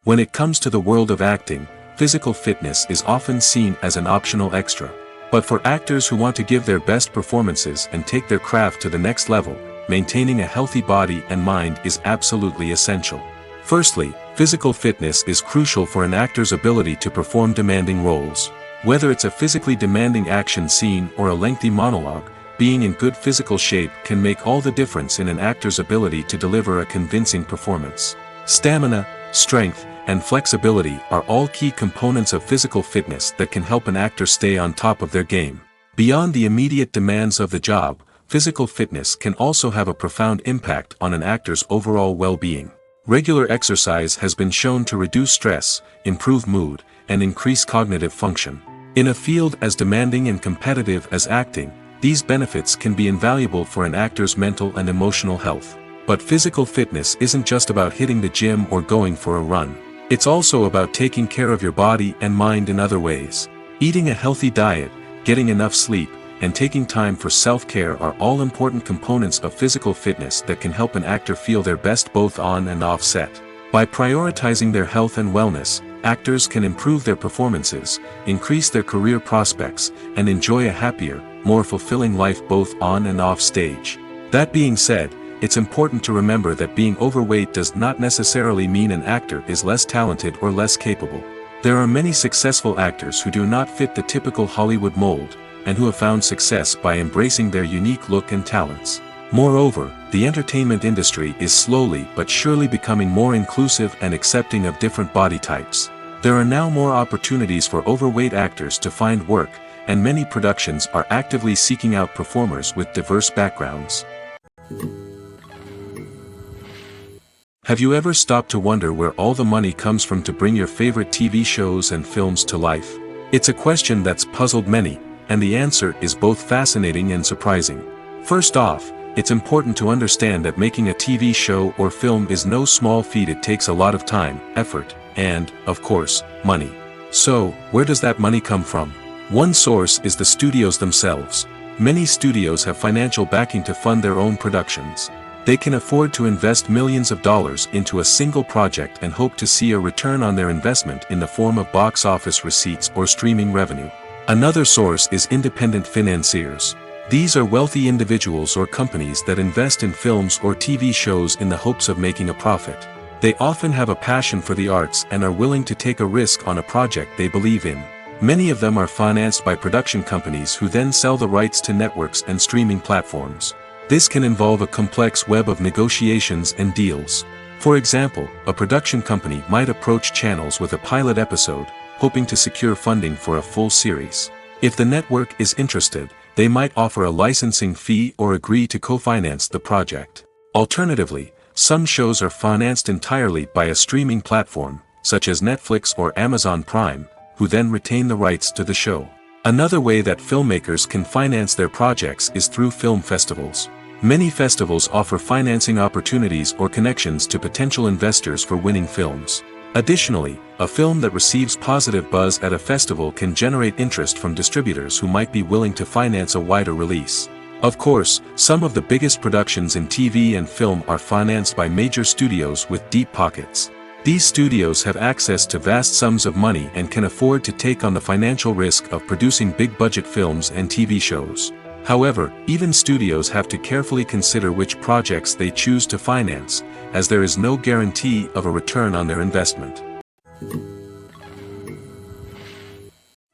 When it comes to the world of acting, physical fitness is often seen as an optional extra. But for actors who want to give their best performances and take their craft to the next level, maintaining a healthy body and mind is absolutely essential. Firstly, physical fitness is crucial for an actor's ability to perform demanding roles. Whether it's a physically demanding action scene or a lengthy monologue, being in good physical shape can make all the difference in an actor's ability to deliver a convincing performance. Stamina, strength, and flexibility are all key components of physical fitness that can help an actor stay on top of their game. Beyond the immediate demands of the job, physical fitness can also have a profound impact on an actor's overall well-being. Regular exercise has been shown to reduce stress, improve mood, and increase cognitive function. In a field as demanding and competitive as acting, these benefits can be invaluable for an actor's mental and emotional health. But physical fitness isn't just about hitting the gym or going for a run. It's also about taking care of your body and mind in other ways. Eating a healthy diet, getting enough sleep, and taking time for self-care are all important components of physical fitness that can help an actor feel their best both on and off set. By prioritizing their health and wellness, actors can improve their performances, increase their career prospects, and enjoy a happier, more fulfilling life both on and off stage. That being said, it's important to remember that being overweight does not necessarily mean an actor is less talented or less capable. There are many successful actors who do not fit the typical Hollywood mold, and who have found success by embracing their unique look and talents. Moreover, the entertainment industry is slowly but surely becoming more inclusive and accepting of different body types. There are now more opportunities for overweight actors to find work, and many productions are actively seeking out performers with diverse backgrounds. Have you ever stopped to wonder where all the money comes from to bring your favorite TV shows and films to life? It's a question that's puzzled many, and the answer is both fascinating and surprising. First off, it's important to understand that making a TV show or film is no small feat. It takes a lot of time, effort, and, of course, money. So, where does that money come from? One source is the studios themselves. Many studios have financial backing to fund their own productions. They can afford to invest millions of dollars into a single project and hope to see a return on their investment in the form of box office receipts or streaming revenue. Another source is independent financiers. These are wealthy individuals or companies that invest in films or TV shows in the hopes of making a profit. They often have a passion for the arts and are willing to take a risk on a project they believe in. Many of them are financed by production companies who then sell the rights to networks and streaming platforms. This can involve a complex web of negotiations and deals. For example, a production company might approach channels with a pilot episode, hoping to secure funding for a full series. If the network is interested, they might offer a licensing fee or agree to co-finance the project. Alternatively, some shows are financed entirely by a streaming platform, such as Netflix or Amazon Prime, who then retain the rights to the show. Another way that filmmakers can finance their projects is through film festivals. Many festivals offer financing opportunities or connections to potential investors for winning films. Additionally, a film that receives positive buzz at a festival can generate interest from distributors who might be willing to finance a wider release. Of course, some of the biggest productions in TV and film are financed by major studios with deep pockets. These studios have access to vast sums of money and can afford to take on the financial risk of producing big-budget films and TV shows. However, even studios have to carefully consider which projects they choose to finance, as there is no guarantee of a return on their investment.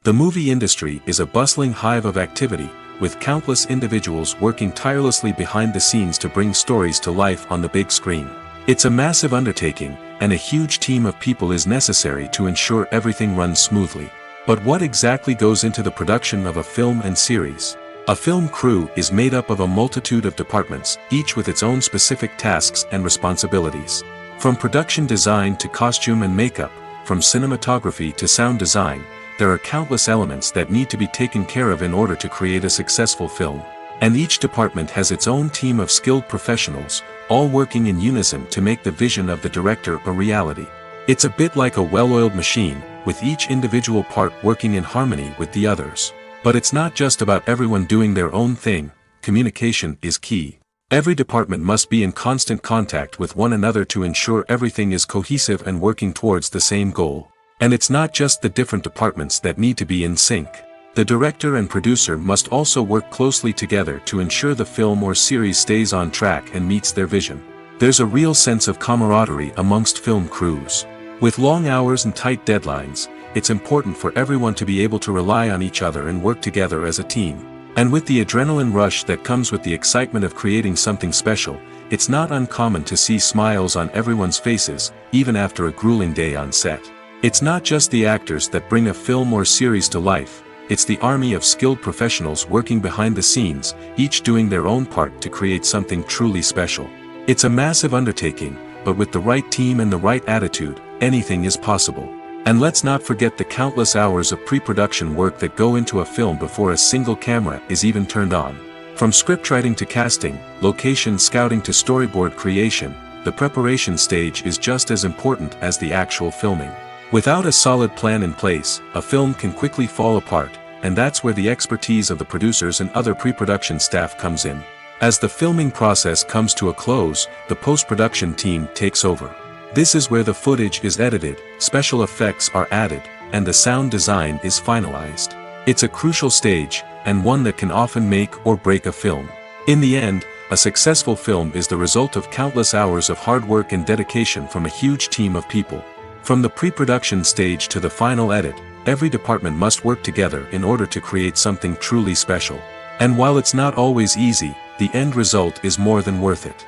The movie industry is a bustling hive of activity, with countless individuals working tirelessly behind the scenes to bring stories to life on the big screen. It's a massive undertaking, and a huge team of people is necessary to ensure everything runs smoothly. But what exactly goes into the production of a film and series? A film crew is made up of a multitude of departments, each with its own specific tasks and responsibilities. From production design to costume and makeup, from cinematography to sound design, there are countless elements that need to be taken care of in order to create a successful film. And each department has its own team of skilled professionals, all working in unison to make the vision of the director a reality. It's a bit like a well-oiled machine, with each individual part working in harmony with the others. But it's not just about everyone doing their own thing. Communication is key. Every department must be in constant contact with one another to ensure everything is cohesive and working towards the same goal. And it's not just the different departments that need to be in sync. The director and producer must also work closely together to ensure the film or series stays on track and meets their vision. There's a real sense of camaraderie amongst film crews. With long hours and tight deadlines, it's important for everyone to be able to rely on each other and work together as a team. And with the adrenaline rush that comes with the excitement of creating something special, it's not uncommon to see smiles on everyone's faces, even after a grueling day on set. It's not just the actors that bring a film or series to life, it's the army of skilled professionals working behind the scenes, each doing their own part to create something truly special. It's a massive undertaking, but with the right team and the right attitude, anything is possible. And let's not forget the countless hours of pre-production work that go into a film before a single camera is even turned on. From scriptwriting to casting, location scouting to storyboard creation, the preparation stage is just as important as the actual filming. Without a solid plan in place, a film can quickly fall apart, and that's where the expertise of the producers and other pre-production staff comes in. As the filming process comes to a close, the post-production team takes over. This is where the footage is edited, special effects are added, and the sound design is finalized. It's a crucial stage, and one that can often make or break a film. In the end, a successful film is the result of countless hours of hard work and dedication from a huge team of people. From the pre-production stage to the final edit, every department must work together in order to create something truly special. And while it's not always easy, the end result is more than worth it.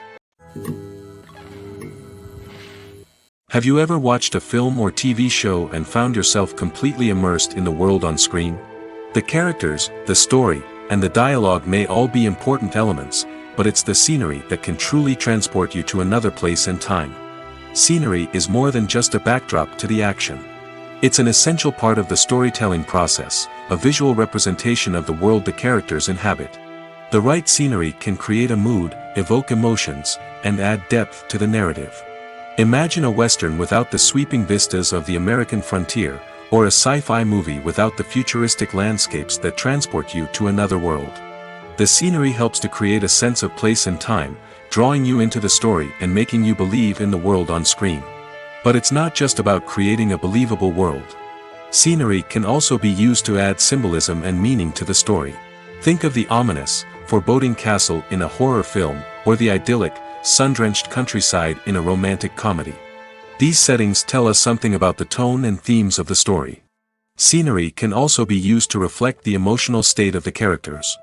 Have you ever watched a film or TV show and found yourself completely immersed in the world on screen? The characters, the story, and the dialogue may all be important elements, but it's the scenery that can truly transport you to another place and time. Scenery is more than just a backdrop to the action. It's an essential part of the storytelling process, a visual representation of the world the characters inhabit. The right scenery can create a mood, evoke emotions, and add depth to the narrative. Imagine a Western without the sweeping vistas of the American frontier, or a sci-fi movie without the futuristic landscapes that transport you to another world. The scenery helps to create a sense of place and time, drawing you into the story and making you believe in the world on screen. But it's not just about creating a believable world. Scenery can also be used to add symbolism and meaning to the story. Think of the ominous, foreboding castle in a horror film, or the idyllic, sun-drenched countryside in a romantic comedy. These settings tell us something about the tone and themes of the story. Scenery can also be used to reflect the emotional state of the characters.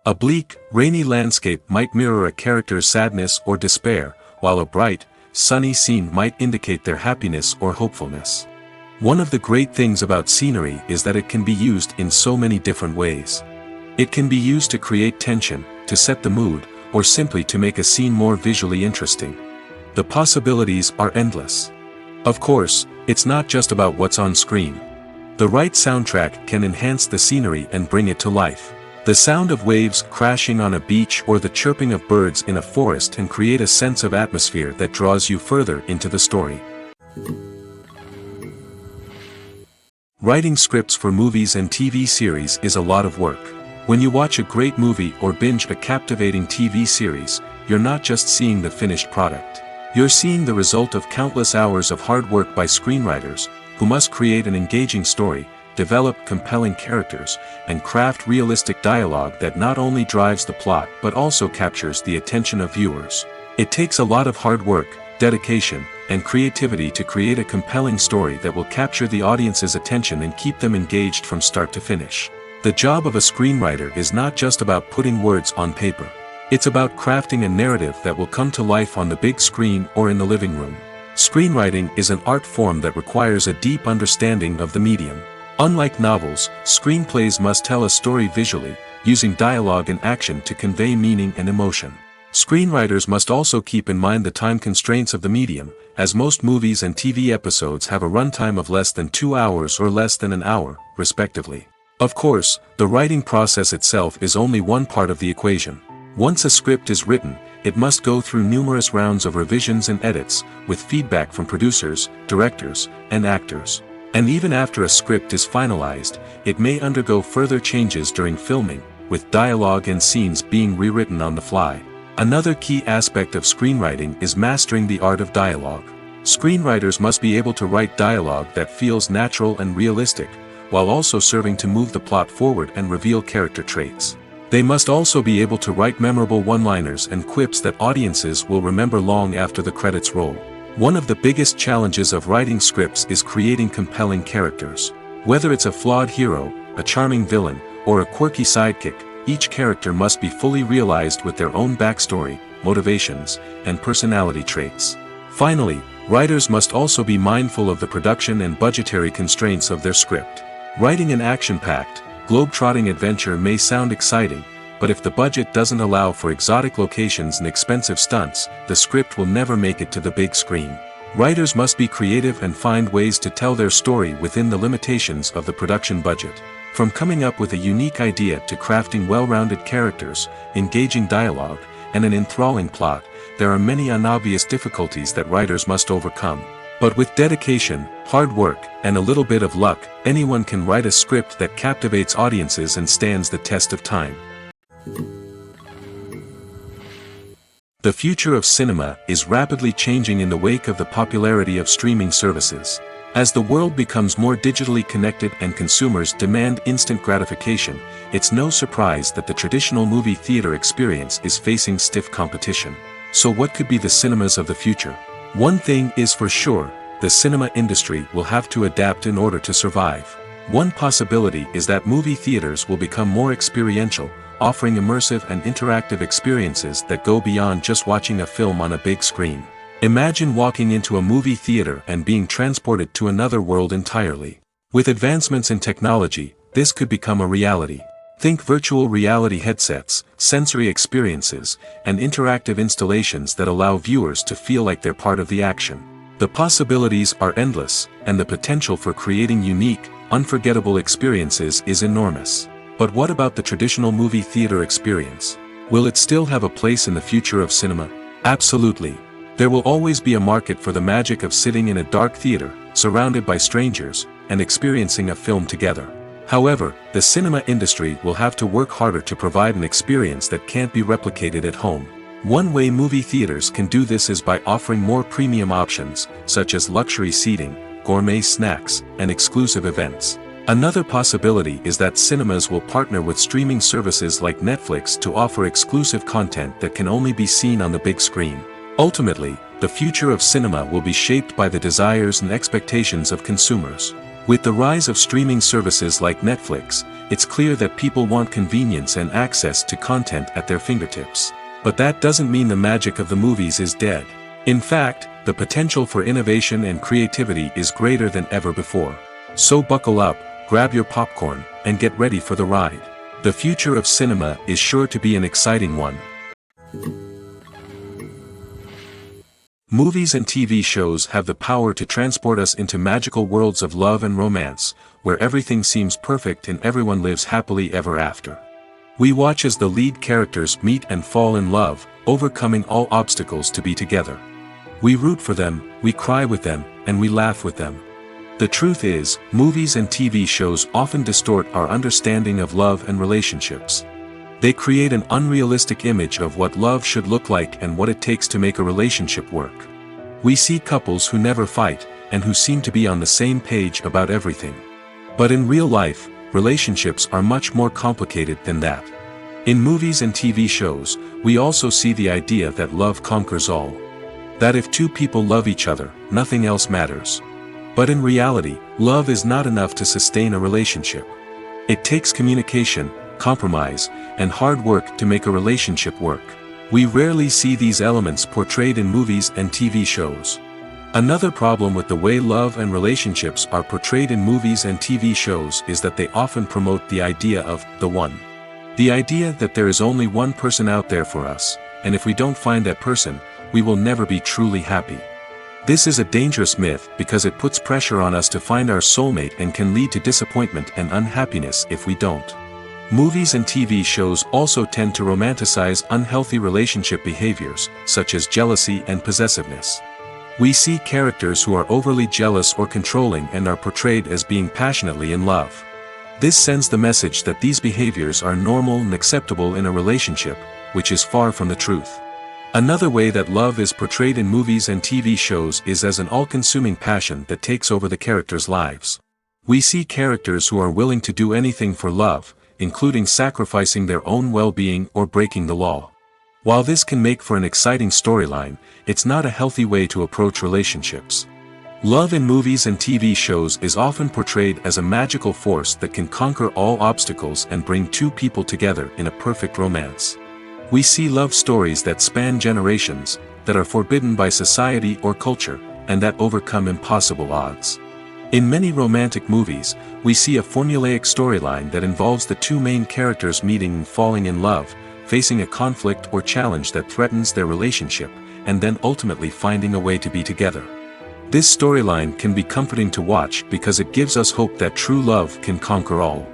A bleak, rainy landscape might mirror a character's sadness or despair, while a bright, sunny scene might indicate their happiness or hopefulness. One of the great things about scenery is that it can be used in so many different ways. It can be used to create tension, to set the mood, or simply to make a scene more visually interesting. The possibilities are endless. Of course, it's not just about what's on screen. The right soundtrack can enhance the scenery and bring it to life. The sound of waves crashing on a beach or the chirping of birds in a forest can create a sense of atmosphere that draws you further into the story. Writing scripts for movies and TV series is a lot of work. When you watch a great movie or binge a captivating TV series, you're not just seeing the finished product. You're seeing the result of countless hours of hard work by screenwriters, who must create an engaging story, develop compelling characters, and craft realistic dialogue that not only drives the plot but also captures the attention of viewers. It takes a lot of hard work, dedication, and creativity to create a compelling story that will capture the audience's attention and keep them engaged from start to finish. The job of a screenwriter is not just about putting words on paper. It's about crafting a narrative that will come to life on the big screen or in the living room. Screenwriting is an art form that requires a deep understanding of the medium. Unlike novels, screenplays must tell a story visually, using dialogue and action to convey meaning and emotion. Screenwriters must also keep in mind the time constraints of the medium, as most movies and TV episodes have a runtime of less than 2 hours or less than an hour, respectively. Of course, the writing process itself is only one part of the equation. Once a script is written, it must go through numerous rounds of revisions and edits, with feedback from producers, directors, and actors. And even after a script is finalized, it may undergo further changes during filming, with dialogue and scenes being rewritten on the fly. Another key aspect of screenwriting is mastering the art of dialogue. Screenwriters must be able to write dialogue that feels natural and realistic, while also serving to move the plot forward and reveal character traits. They must also be able to write memorable one-liners and quips that audiences will remember long after the credits roll. One of the biggest challenges of writing scripts is creating compelling characters. Whether it's a flawed hero, a charming villain, or a quirky sidekick, each character must be fully realized with their own backstory, motivations, and personality traits. Finally, writers must also be mindful of the production and budgetary constraints of their script. Writing an action-packed, globe-trotting adventure may sound exciting, but if the budget doesn't allow for exotic locations and expensive stunts, the script will never make it to the big screen. Writers must be creative and find ways to tell their story within the limitations of the production budget. From coming up with a unique idea to crafting well-rounded characters, engaging dialogue, and an enthralling plot, there are many unobvious difficulties that writers must overcome. But with dedication, hard work, and a little bit of luck, anyone can write a script that captivates audiences and stands the test of time. The future of cinema is rapidly changing in the wake of the popularity of streaming services. As the world becomes more digitally connected and consumers demand instant gratification, it's no surprise that the traditional movie theater experience is facing stiff competition. So what could be the cinemas of the future? One thing is for sure, the cinema industry will have to adapt in order to survive. One possibility is that movie theaters will become more experiential, offering immersive and interactive experiences that go beyond just watching a film on a big screen. Imagine walking into a movie theater and being transported to another world entirely. With advancements in technology, this could become a reality. Think virtual reality headsets, sensory experiences, and interactive installations that allow viewers to feel like they're part of the action. The possibilities are endless, and the potential for creating unique, unforgettable experiences is enormous. But what about the traditional movie theater experience? Will it still have a place in the future of cinema? Absolutely. There will always be a market for the magic of sitting in a dark theater, surrounded by strangers, and experiencing a film together. However, the cinema industry will have to work harder to provide an experience that can't be replicated at home. One way movie theaters can do this is by offering more premium options, such as luxury seating, gourmet snacks, and exclusive events. Another possibility is that cinemas will partner with streaming services like Netflix to offer exclusive content that can only be seen on the big screen. Ultimately, the future of cinema will be shaped by the desires and expectations of consumers. With the rise of streaming services like Netflix, it's clear that people want convenience and access to content at their fingertips. But that doesn't mean the magic of the movies is dead. In fact, the potential for innovation and creativity is greater than ever before. So buckle up, grab your popcorn, and get ready for the ride. The future of cinema is sure to be an exciting one. Movies and TV shows have the power to transport us into magical worlds of love and romance, where everything seems perfect and everyone lives happily ever after. We watch as the lead characters meet and fall in love, overcoming all obstacles to be together. We root for them, we cry with them, and we laugh with them. The truth is, movies and TV shows often distort our understanding of love and relationships. They create an unrealistic image of what love should look like and what it takes to make a relationship work. We see couples who never fight, and who seem to be on the same page about everything. But in real life, relationships are much more complicated than that. In movies and TV shows, we also see the idea that love conquers all. That if two people love each other, nothing else matters. But in reality, love is not enough to sustain a relationship. It takes communication, compromise, and hard work to make a relationship work. We rarely see these elements portrayed in movies and TV shows. Another problem with the way love and relationships are portrayed in movies and TV shows is that they often promote the idea of the one. The idea that there is only one person out there for us, and if we don't find that person, we will never be truly happy. This is a dangerous myth because it puts pressure on us to find our soulmate and can lead to disappointment and unhappiness if we don't. Movies and TV shows also tend to romanticize unhealthy relationship behaviors, such as jealousy and possessiveness. We see characters who are overly jealous or controlling and are portrayed as being passionately in love. This sends the message that these behaviors are normal and acceptable in a relationship, which is far from the truth. Another way that love is portrayed in movies and TV shows is as an all-consuming passion that takes over the characters' lives. We see characters who are willing to do anything for love, including sacrificing their own well-being or breaking the law. While this can make for an exciting storyline, it's not a healthy way to approach relationships. Love in movies and TV shows is often portrayed as a magical force that can conquer all obstacles and bring two people together in a perfect romance. We see love stories that span generations, that are forbidden by society or culture, and that overcome impossible odds. In many romantic movies, we see a formulaic storyline that involves the two main characters meeting and falling in love, facing a conflict or challenge that threatens their relationship, and then ultimately finding a way to be together. This storyline can be comforting to watch because it gives us hope that true love can conquer all.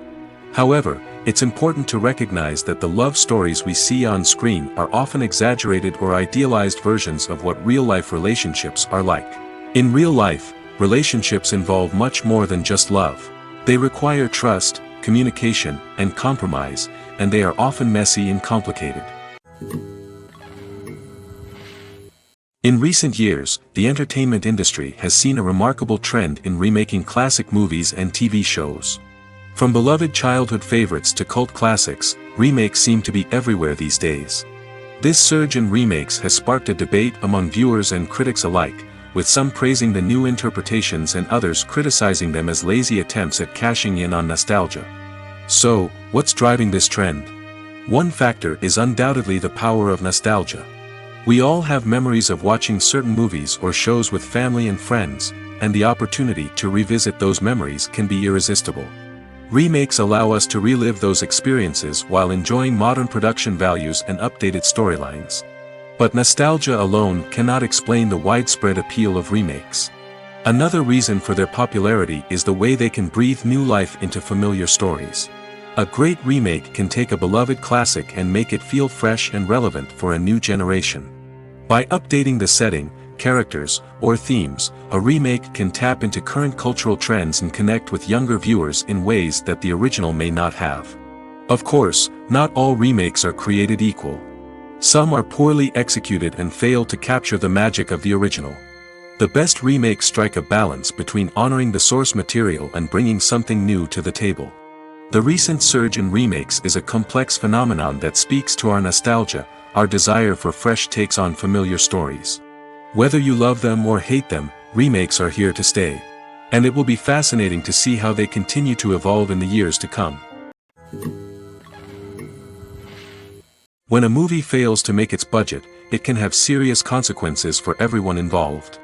However, it's important to recognize that the love stories we see on screen are often exaggerated or idealized versions of what real-life relationships are like. In real life, relationships involve much more than just love. They require trust, communication, and compromise, and they are often messy and complicated. In recent years, the entertainment industry has seen a remarkable trend in remaking classic movies and TV shows. From beloved childhood favorites to cult classics, remakes seem to be everywhere these days. This surge in remakes has sparked a debate among viewers and critics alike, with some praising the new interpretations and others criticizing them as lazy attempts at cashing in on nostalgia. So, what's driving this trend? One factor is undoubtedly the power of nostalgia. We all have memories of watching certain movies or shows with family and friends, and the opportunity to revisit those memories can be irresistible. Remakes allow us to relive those experiences while enjoying modern production values and updated storylines. But nostalgia alone cannot explain the widespread appeal of remakes. Another reason for their popularity is the way they can breathe new life into familiar stories. A great remake can take a beloved classic and make it feel fresh and relevant for a new generation. By updating the setting, characters, or themes, a remake can tap into current cultural trends and connect with younger viewers in ways that the original may not have. Of course, not all remakes are created equal. Some are poorly executed and fail to capture the magic of the original. The best remakes strike a balance between honoring the source material and bringing something new to the table. The recent surge in remakes is a complex phenomenon that speaks to our nostalgia, our desire for fresh takes on familiar stories. Whether you love them or hate them, remakes are here to stay. And it will be fascinating to see how they continue to evolve in the years to come. When a movie fails to make its budget, it can have serious consequences for everyone involved.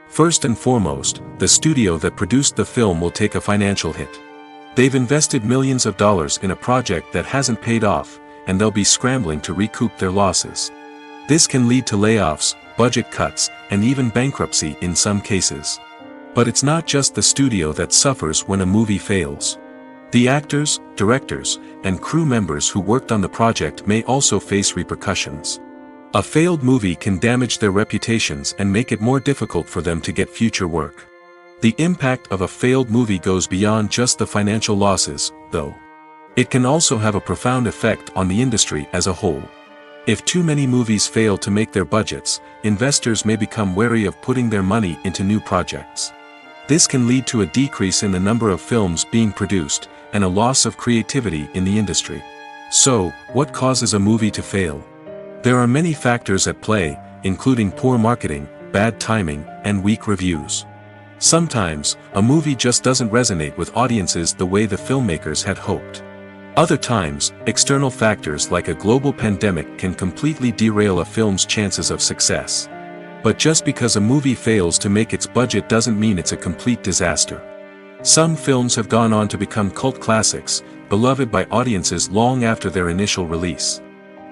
First and foremost, the studio that produced the film will take a financial hit. They've invested millions of dollars in a project that hasn't paid off, and they'll be scrambling to recoup their losses. This can lead to layoffs, budget cuts, and even bankruptcy in some cases. But it's not just the studio that suffers when a movie fails. The actors, directors, and crew members who worked on the project may also face repercussions. A failed movie can damage their reputations and make it more difficult for them to get future work. The impact of a failed movie goes beyond just the financial losses, though. It can also have a profound effect on the industry as a whole. If too many movies fail to make their budgets, investors may become wary of putting their money into new projects. This can lead to a decrease in the number of films being produced, and a loss of creativity in the industry. So, what causes a movie to fail? There are many factors at play, including poor marketing, bad timing, and weak reviews. Sometimes, a movie just doesn't resonate with audiences the way the filmmakers had hoped. Other times, external factors like a global pandemic can completely derail a film's chances of success. But just because a movie fails to make its budget doesn't mean it's a complete disaster. Some films have gone on to become cult classics, beloved by audiences long after their initial release.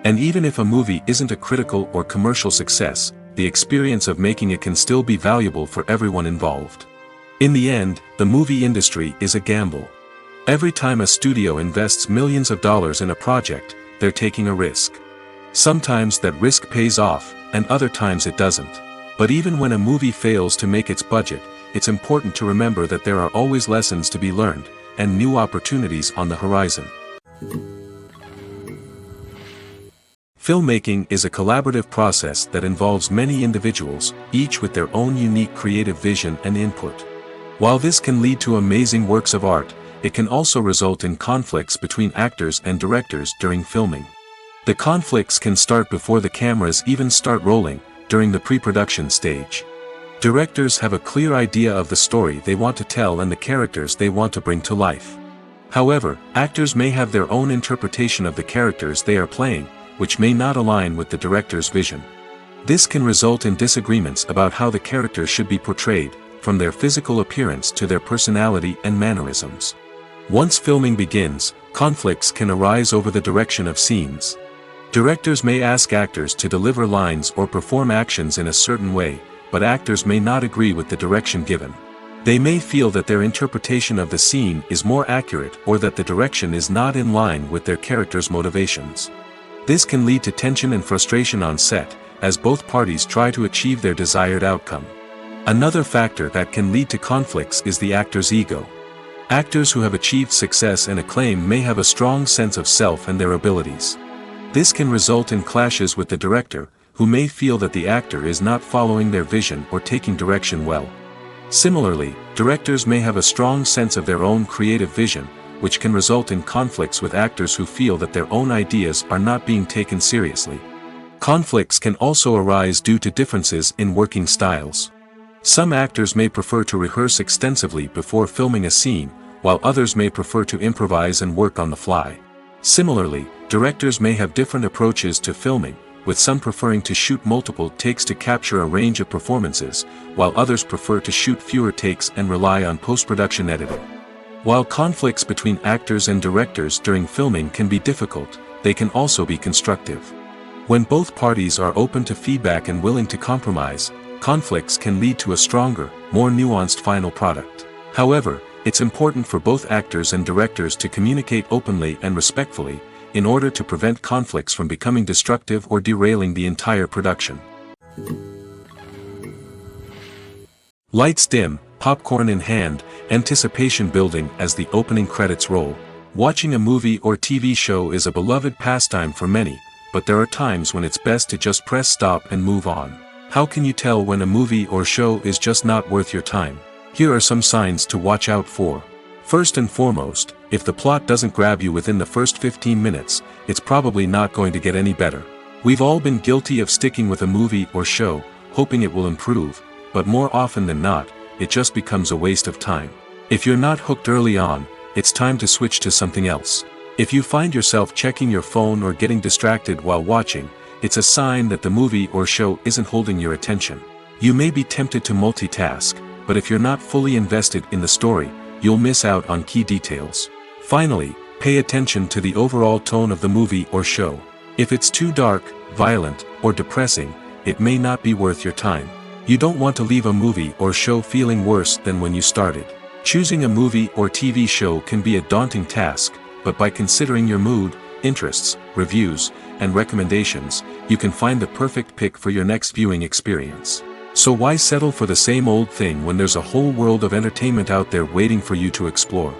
And even if a movie isn't a critical or commercial success, the experience of making it can still be valuable for everyone involved. In the end, the movie industry is a gamble. Every time a studio invests millions of dollars in a project, they're taking a risk. Sometimes that risk pays off, and other times it doesn't. But even when a movie fails to make its budget, it's important to remember that there are always lessons to be learned, and new opportunities on the horizon. Filmmaking is a collaborative process that involves many individuals, each with their own unique creative vision and input. While this can lead to amazing works of art, it can also result in conflicts between actors and directors during filming. The conflicts can start before the cameras even start rolling, during the pre-production stage. Directors have a clear idea of the story they want to tell and the characters they want to bring to life. However, actors may have their own interpretation of the characters they are playing, which may not align with the director's vision. This can result in disagreements about how the characters should be portrayed, from their physical appearance to their personality and mannerisms. Once filming begins, conflicts can arise over the direction of scenes. Directors may ask actors to deliver lines or perform actions in a certain way, but actors may not agree with the direction given. They may feel that their interpretation of the scene is more accurate or that the direction is not in line with their character's motivations. This can lead to tension and frustration on set, as both parties try to achieve their desired outcome. Another factor that can lead to conflicts is the actor's ego. Actors who have achieved success and acclaim may have a strong sense of self and their abilities. This can result in clashes with the director, who may feel that the actor is not following their vision or taking direction well. Similarly, directors may have a strong sense of their own creative vision, which can result in conflicts with actors who feel that their own ideas are not being taken seriously. Conflicts can also arise due to differences in working styles. Some actors may prefer to rehearse extensively before filming a scene, while others may prefer to improvise and work on the fly. Similarly, directors may have different approaches to filming, with some preferring to shoot multiple takes to capture a range of performances, while others prefer to shoot fewer takes and rely on post-production editing. While conflicts between actors and directors during filming can be difficult, they can also be constructive. When both parties are open to feedback and willing to compromise, conflicts can lead to a stronger, more nuanced final product. However, it's important for both actors and directors to communicate openly and respectfully, in order to prevent conflicts from becoming destructive or derailing the entire production. Lights dim, popcorn in hand, anticipation building as the opening credits roll. Watching a movie or TV show is a beloved pastime for many, but there are times when it's best to just press stop and move on. How can you tell when a movie or show is just not worth your time? Here are some signs to watch out for. First and foremost, if the plot doesn't grab you within the first 15 minutes, it's probably not going to get any better. We've all been guilty of sticking with a movie or show, hoping it will improve, but more often than not, it just becomes a waste of time. If you're not hooked early on, it's time to switch to something else. If you find yourself checking your phone or getting distracted while watching, it's a sign that the movie or show isn't holding your attention. You may be tempted to multitask, but if you're not fully invested in the story, you'll miss out on key details. Finally, pay attention to the overall tone of the movie or show. If it's too dark, violent, or depressing, it may not be worth your time. You don't want to leave a movie or show feeling worse than when you started. Choosing a movie or TV show can be a daunting task, but by considering your mood, interests, reviews, and recommendations, you can find the perfect pick for your next viewing experience. So why settle for the same old thing when there's a whole world of entertainment out there waiting for you to explore?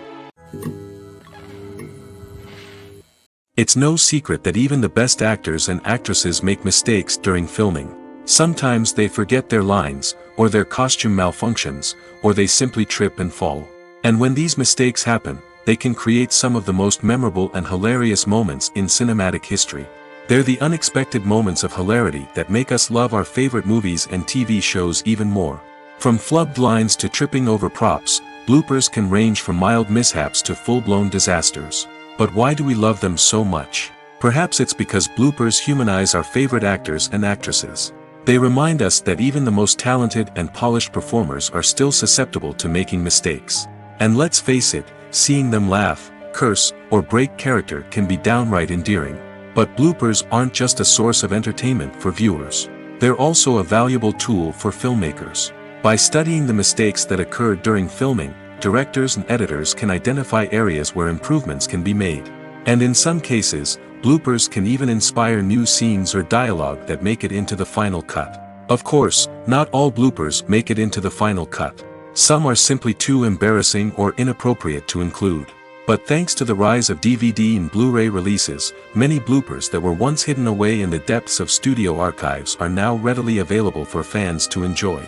It's no secret that even the best actors and actresses make mistakes during filming. Sometimes they forget their lines, or their costume malfunctions, or they simply trip and fall. And when these mistakes happen, they can create some of the most memorable and hilarious moments in cinematic history. They're the unexpected moments of hilarity that make us love our favorite movies and TV shows even more. From flubbed lines to tripping over props, bloopers can range from mild mishaps to full-blown disasters. But why do we love them so much? Perhaps it's because bloopers humanize our favorite actors and actresses. They remind us that even the most talented and polished performers are still susceptible to making mistakes. And let's face it, seeing them laugh, curse, or break character can be downright endearing. But bloopers aren't just a source of entertainment for viewers. They're also a valuable tool for filmmakers. By studying the mistakes that occurred during filming, directors and editors can identify areas where improvements can be made. And in some cases, bloopers can even inspire new scenes or dialogue that make it into the final cut. Of course, not all bloopers make it into the final cut. Some are simply too embarrassing or inappropriate to include. But thanks to the rise of DVD and Blu-ray releases, many bloopers that were once hidden away in the depths of studio archives are now readily available for fans to enjoy.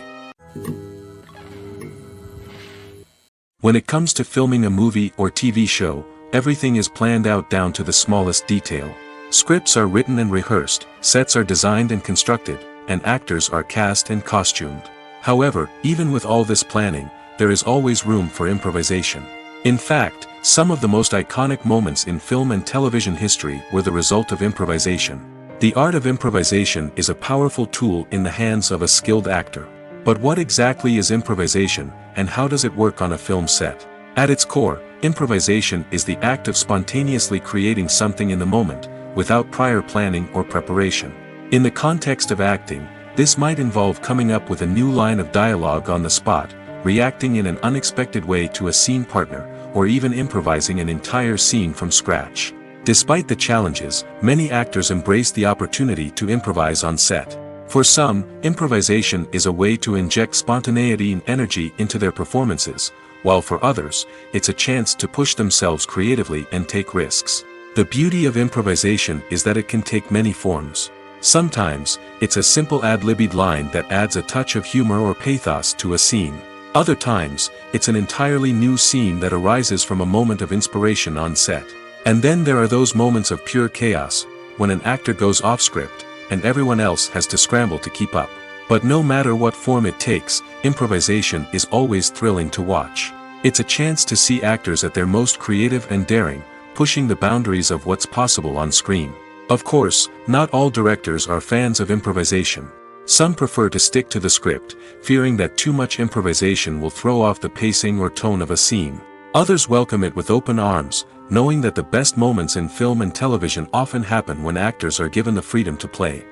When it comes to filming a movie or TV show, everything is planned out down to the smallest detail. Scripts are written and rehearsed, sets are designed and constructed, and actors are cast and costumed. However, even with all this planning, there is always room for improvisation. In fact, some of the most iconic moments in film and television history were the result of improvisation. The art of improvisation is a powerful tool in the hands of a skilled actor. But what exactly is improvisation, and how does it work on a film set? At its core, improvisation is the act of spontaneously creating something in the moment, without prior planning or preparation. In the context of acting, this might involve coming up with a new line of dialogue on the spot, reacting in an unexpected way to a scene partner, or even improvising an entire scene from scratch. Despite the challenges, many actors embrace the opportunity to improvise on set. For some, improvisation is a way to inject spontaneity and energy into their performances, while for others, it's a chance to push themselves creatively and take risks. The beauty of improvisation is that it can take many forms. Sometimes, it's a simple ad-libbed line that adds a touch of humor or pathos to a scene. Other times, it's an entirely new scene that arises from a moment of inspiration on set. And then there are those moments of pure chaos, when an actor goes off script, and everyone else has to scramble to keep up. But no matter what form it takes, improvisation is always thrilling to watch. It's a chance to see actors at their most creative and daring, pushing the boundaries of what's possible on screen. Of course, not all directors are fans of improvisation. Some prefer to stick to the script, fearing that too much improvisation will throw off the pacing or tone of a scene. Others welcome it with open arms, knowing that the best moments in film and television often happen when actors are given the freedom to play.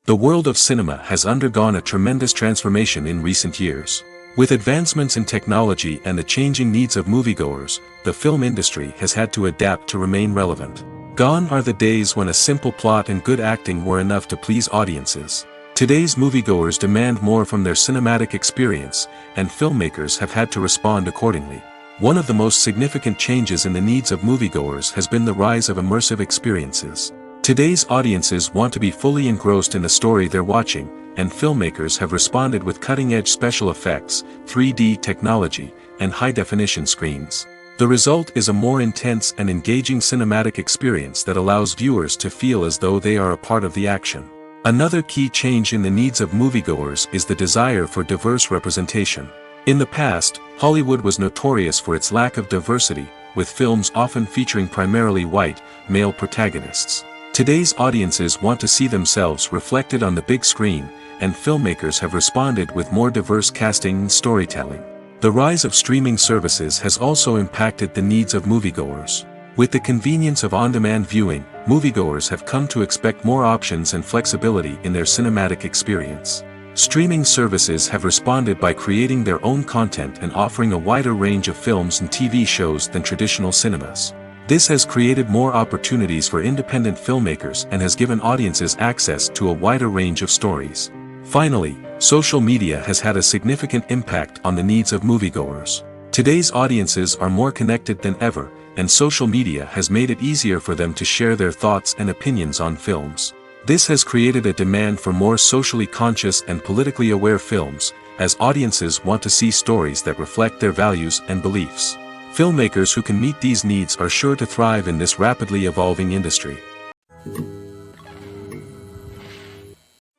The world of cinema has undergone a tremendous transformation in recent years. With advancements in technology and the changing needs of moviegoers, the film industry has had to adapt to remain relevant. Gone are the days when a simple plot and good acting were enough to please audiences. Today's moviegoers demand more from their cinematic experience, and filmmakers have had to respond accordingly. One of the most significant changes in the needs of moviegoers has been the rise of immersive experiences. Today's audiences want to be fully engrossed in the story they're watching, and filmmakers have responded with cutting-edge special effects, 3D technology, and high-definition screens. The result is a more intense and engaging cinematic experience that allows viewers to feel as though they are a part of the action. Another key change in the needs of moviegoers is the desire for diverse representation. In the past, Hollywood was notorious for its lack of diversity, with films often featuring primarily white, male protagonists. Today's audiences want to see themselves reflected on the big screen, and filmmakers have responded with more diverse casting and storytelling. The rise of streaming services has also impacted the needs of moviegoers. With the convenience of on-demand viewing, moviegoers have come to expect more options and flexibility in their cinematic experience. Streaming services have responded by creating their own content and offering a wider range of films and TV shows than traditional cinemas. This has created more opportunities for independent filmmakers and has given audiences access to a wider range of stories. Finally, social media has had a significant impact on the needs of moviegoers. Today's audiences are more connected than ever, and social media has made it easier for them to share their thoughts and opinions on films. This has created a demand for more socially conscious and politically aware films, as audiences want to see stories that reflect their values and beliefs. Filmmakers who can meet these needs are sure to thrive in this rapidly evolving industry.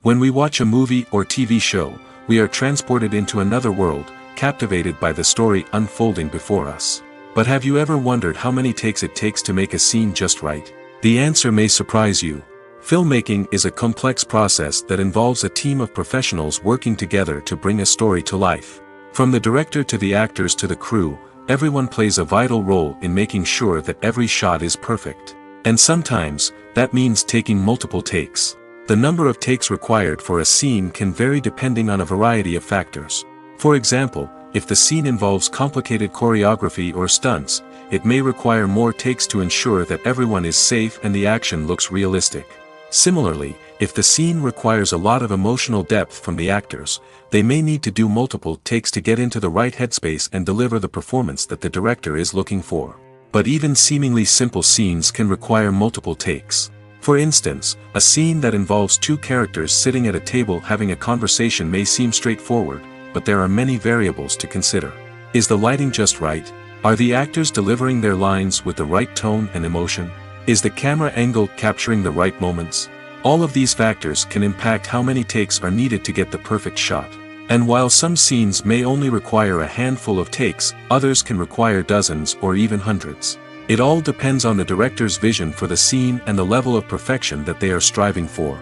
When we watch a movie or TV show, we are transported into another world, captivated by the story unfolding before us. But have you ever wondered how many takes it takes to make a scene just right? The answer may surprise you. Filmmaking is a complex process that involves a team of professionals working together to bring a story to life. From the director to the actors to the crew, everyone plays a vital role in making sure that every shot is perfect. And sometimes, that means taking multiple takes. The number of takes required for a scene can vary depending on a variety of factors. For example, if the scene involves complicated choreography or stunts, it may require more takes to ensure that everyone is safe and the action looks realistic. Similarly, if the scene requires a lot of emotional depth from the actors, they may need to do multiple takes to get into the right headspace and deliver the performance that the director is looking for. But even seemingly simple scenes can require multiple takes. For instance, a scene that involves two characters sitting at a table having a conversation may seem straightforward, but there are many variables to consider. Is the lighting just right? Are the actors delivering their lines with the right tone and emotion? Is the camera angle capturing the right moments? All of these factors can impact how many takes are needed to get the perfect shot. And while some scenes may only require a handful of takes, others can require dozens or even hundreds. It all depends on the director's vision for the scene and the level of perfection that they are striving for.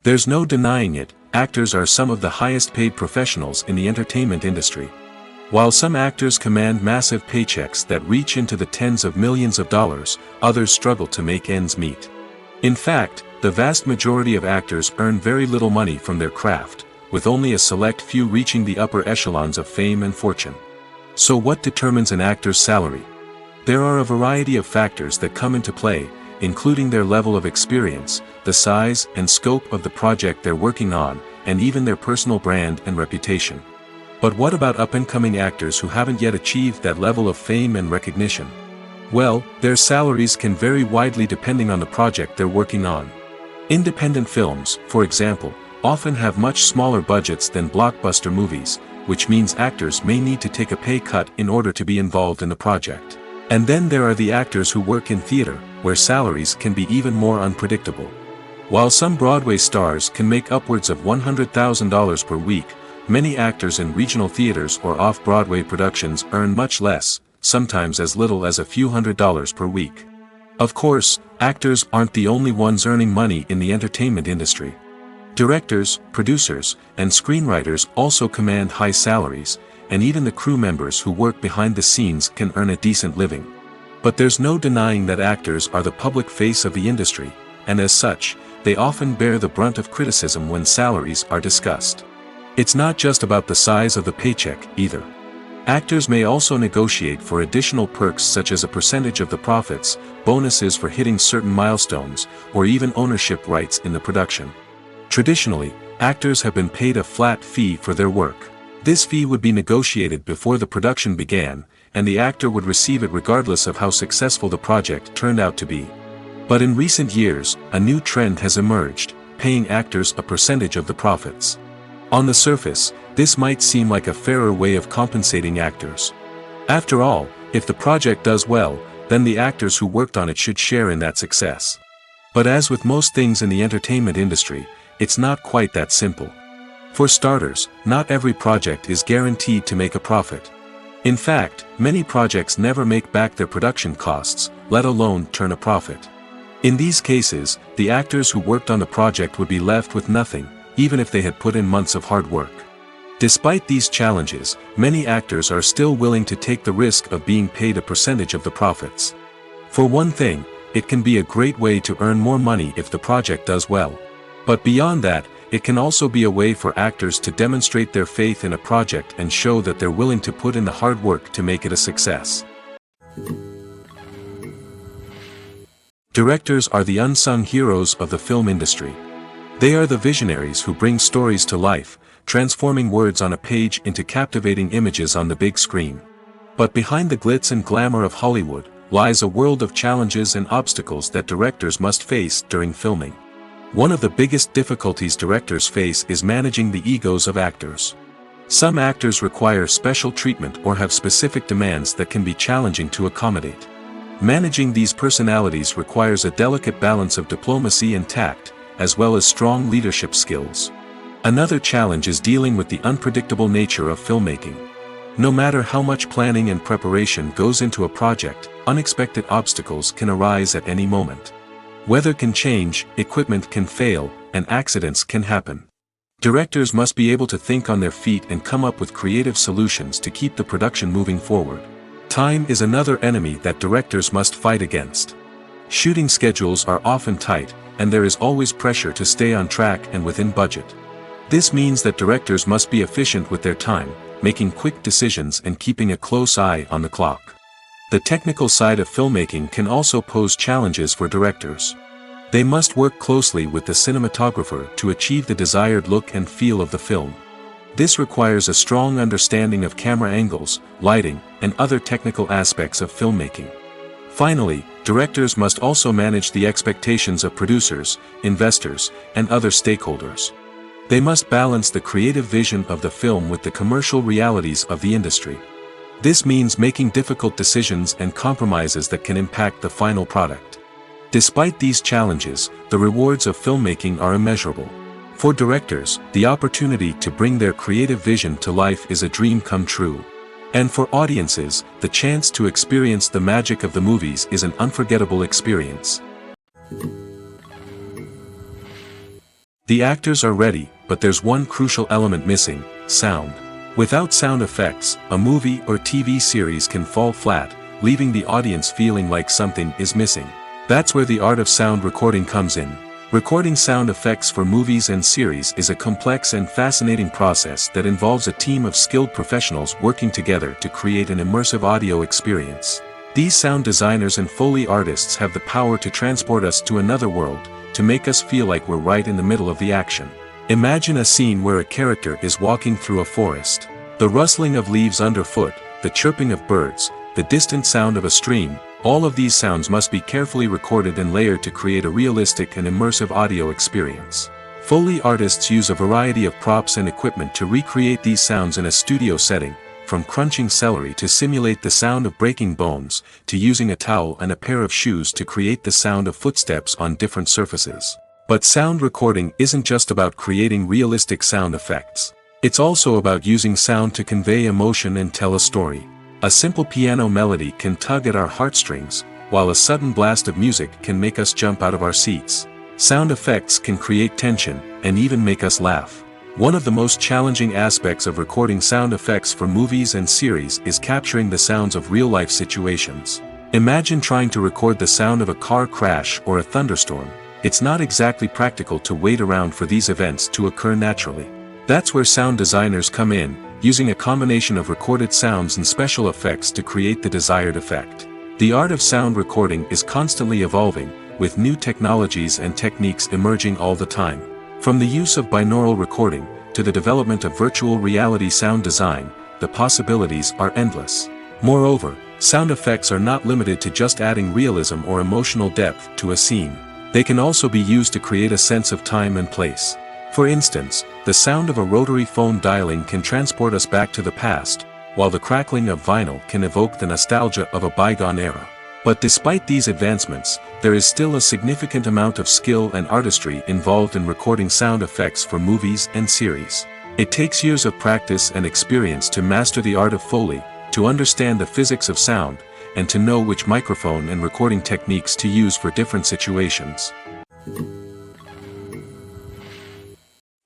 There's no denying it, actors are some of the highest paid professionals in the entertainment industry. While some actors command massive paychecks that reach into the tens of millions of dollars, others struggle to make ends meet. In fact, the vast majority of actors earn very little money from their craft, with only a select few reaching the upper echelons of fame and fortune. So what determines an actor's salary? There are a variety of factors that come into play, including their level of experience, the size and scope of the project they're working on, and even their personal brand and reputation. But what about up-and-coming actors who haven't yet achieved that level of fame and recognition? Well, their salaries can vary widely depending on the project they're working on. Independent films, for example, often have much smaller budgets than blockbuster movies, which means actors may need to take a pay cut in order to be involved in the project. And then there are the actors who work in theater, where salaries can be even more unpredictable. While some Broadway stars can make upwards of $100,000 per week, many actors in regional theaters or off-Broadway productions earn much less, sometimes as little as a few $100s per week. Of course, actors aren't the only ones earning money in the entertainment industry. Directors, producers, and screenwriters also command high salaries, and even the crew members who work behind the scenes can earn a decent living. But there's no denying that actors are the public face of the industry, and as such, they often bear the brunt of criticism when salaries are discussed. It's not just about the size of the paycheck, either. Actors may also negotiate for additional perks such as a percentage of the profits, bonuses for hitting certain milestones, or even ownership rights in the production. Traditionally, actors have been paid a flat fee for their work. This fee would be negotiated before the production began, and the actor would receive it regardless of how successful the project turned out to be. But in recent years, a new trend has emerged, paying actors a percentage of the profits. On the surface, this might seem like a fairer way of compensating actors. After all, if the project does well, then the actors who worked on it should share in that success. But as with most things in the entertainment industry, it's not quite that simple. For starters, not every project is guaranteed to make a profit. In fact, many projects never make back their production costs, let alone turn a profit. In these cases, the actors who worked on the project would be left with nothing, even if they had put in months of hard work. Despite these challenges, many actors are still willing to take the risk of being paid a percentage of the profits. For one thing, it can be a great way to earn more money if the project does well. But beyond that, it can also be a way for actors to demonstrate their faith in a project and show that they're willing to put in the hard work to make it a success. Directors are the unsung heroes of the film industry. They are the visionaries who bring stories to life, transforming words on a page into captivating images on the big screen. But behind the glitz and glamour of Hollywood, lies a world of challenges and obstacles that directors must face during filming. One of the biggest difficulties directors face is managing the egos of actors. Some actors require special treatment or have specific demands that can be challenging to accommodate. Managing these personalities requires a delicate balance of diplomacy and tact, as well as strong leadership skills. Another challenge is dealing with the unpredictable nature of filmmaking. No matter how much planning and preparation goes into a project, unexpected obstacles can arise at any moment. Weather can change, equipment can fail, and accidents can happen. Directors must be able to think on their feet and come up with creative solutions to keep the production moving forward. Time is another enemy that directors must fight against. Shooting schedules are often tight, and there is always pressure to stay on track and within budget. This means that directors must be efficient with their time, making quick decisions and keeping a close eye on the clock. The technical side of filmmaking can also pose challenges for directors. They must work closely with the cinematographer to achieve the desired look and feel of the film. This requires a strong understanding of camera angles, lighting, and other technical aspects of filmmaking. Finally, directors must also manage the expectations of producers, investors, and other stakeholders. They must balance the creative vision of the film with the commercial realities of the industry. This means making difficult decisions and compromises that can impact the final product. Despite these challenges, the rewards of filmmaking are immeasurable. For directors, the opportunity to bring their creative vision to life is a dream come true. And for audiences, the chance to experience the magic of the movies is an unforgettable experience. The actors are ready, but there's one crucial element missing: sound. Without sound effects, a movie or TV series can fall flat, leaving the audience feeling like something is missing. That's where the art of sound recording comes in. Recording sound effects for movies and series is a complex and fascinating process that involves a team of skilled professionals working together to create an immersive audio experience. These sound designers and Foley artists have the power to transport us to another world, to make us feel like we're right in the middle of the action. Imagine a scene where a character is walking through a forest. The rustling of leaves underfoot, the chirping of birds, the distant sound of a stream, all of these sounds must be carefully recorded and layered to create a realistic and immersive audio experience. Foley artists use a variety of props and equipment to recreate these sounds in a studio setting, from crunching celery to simulate the sound of breaking bones, to using a towel and a pair of shoes to create the sound of footsteps on different surfaces. But sound recording isn't just about creating realistic sound effects. It's also about using sound to convey emotion and tell a story. A simple piano melody can tug at our heartstrings, while a sudden blast of music can make us jump out of our seats. Sound effects can create tension, and even make us laugh. One of the most challenging aspects of recording sound effects for movies and series is capturing the sounds of real-life situations. Imagine trying to record the sound of a car crash or a thunderstorm. It's not exactly practical to wait around for these events to occur naturally. That's where sound designers come in, using a combination of recorded sounds and special effects to create the desired effect. The art of sound recording is constantly evolving, with new technologies and techniques emerging all the time. From the use of binaural recording, to the development of virtual reality sound design, the possibilities are endless. Moreover, sound effects are not limited to just adding realism or emotional depth to a scene. They can also be used to create a sense of time and place. For instance, the sound of a rotary phone dialing can transport us back to the past, while the crackling of vinyl can evoke the nostalgia of a bygone era. But despite these advancements, there is still a significant amount of skill and artistry involved in recording sound effects for movies and series. It takes years of practice and experience to master the art of Foley, to understand the physics of sound, and to know which microphone and recording techniques to use for different situations.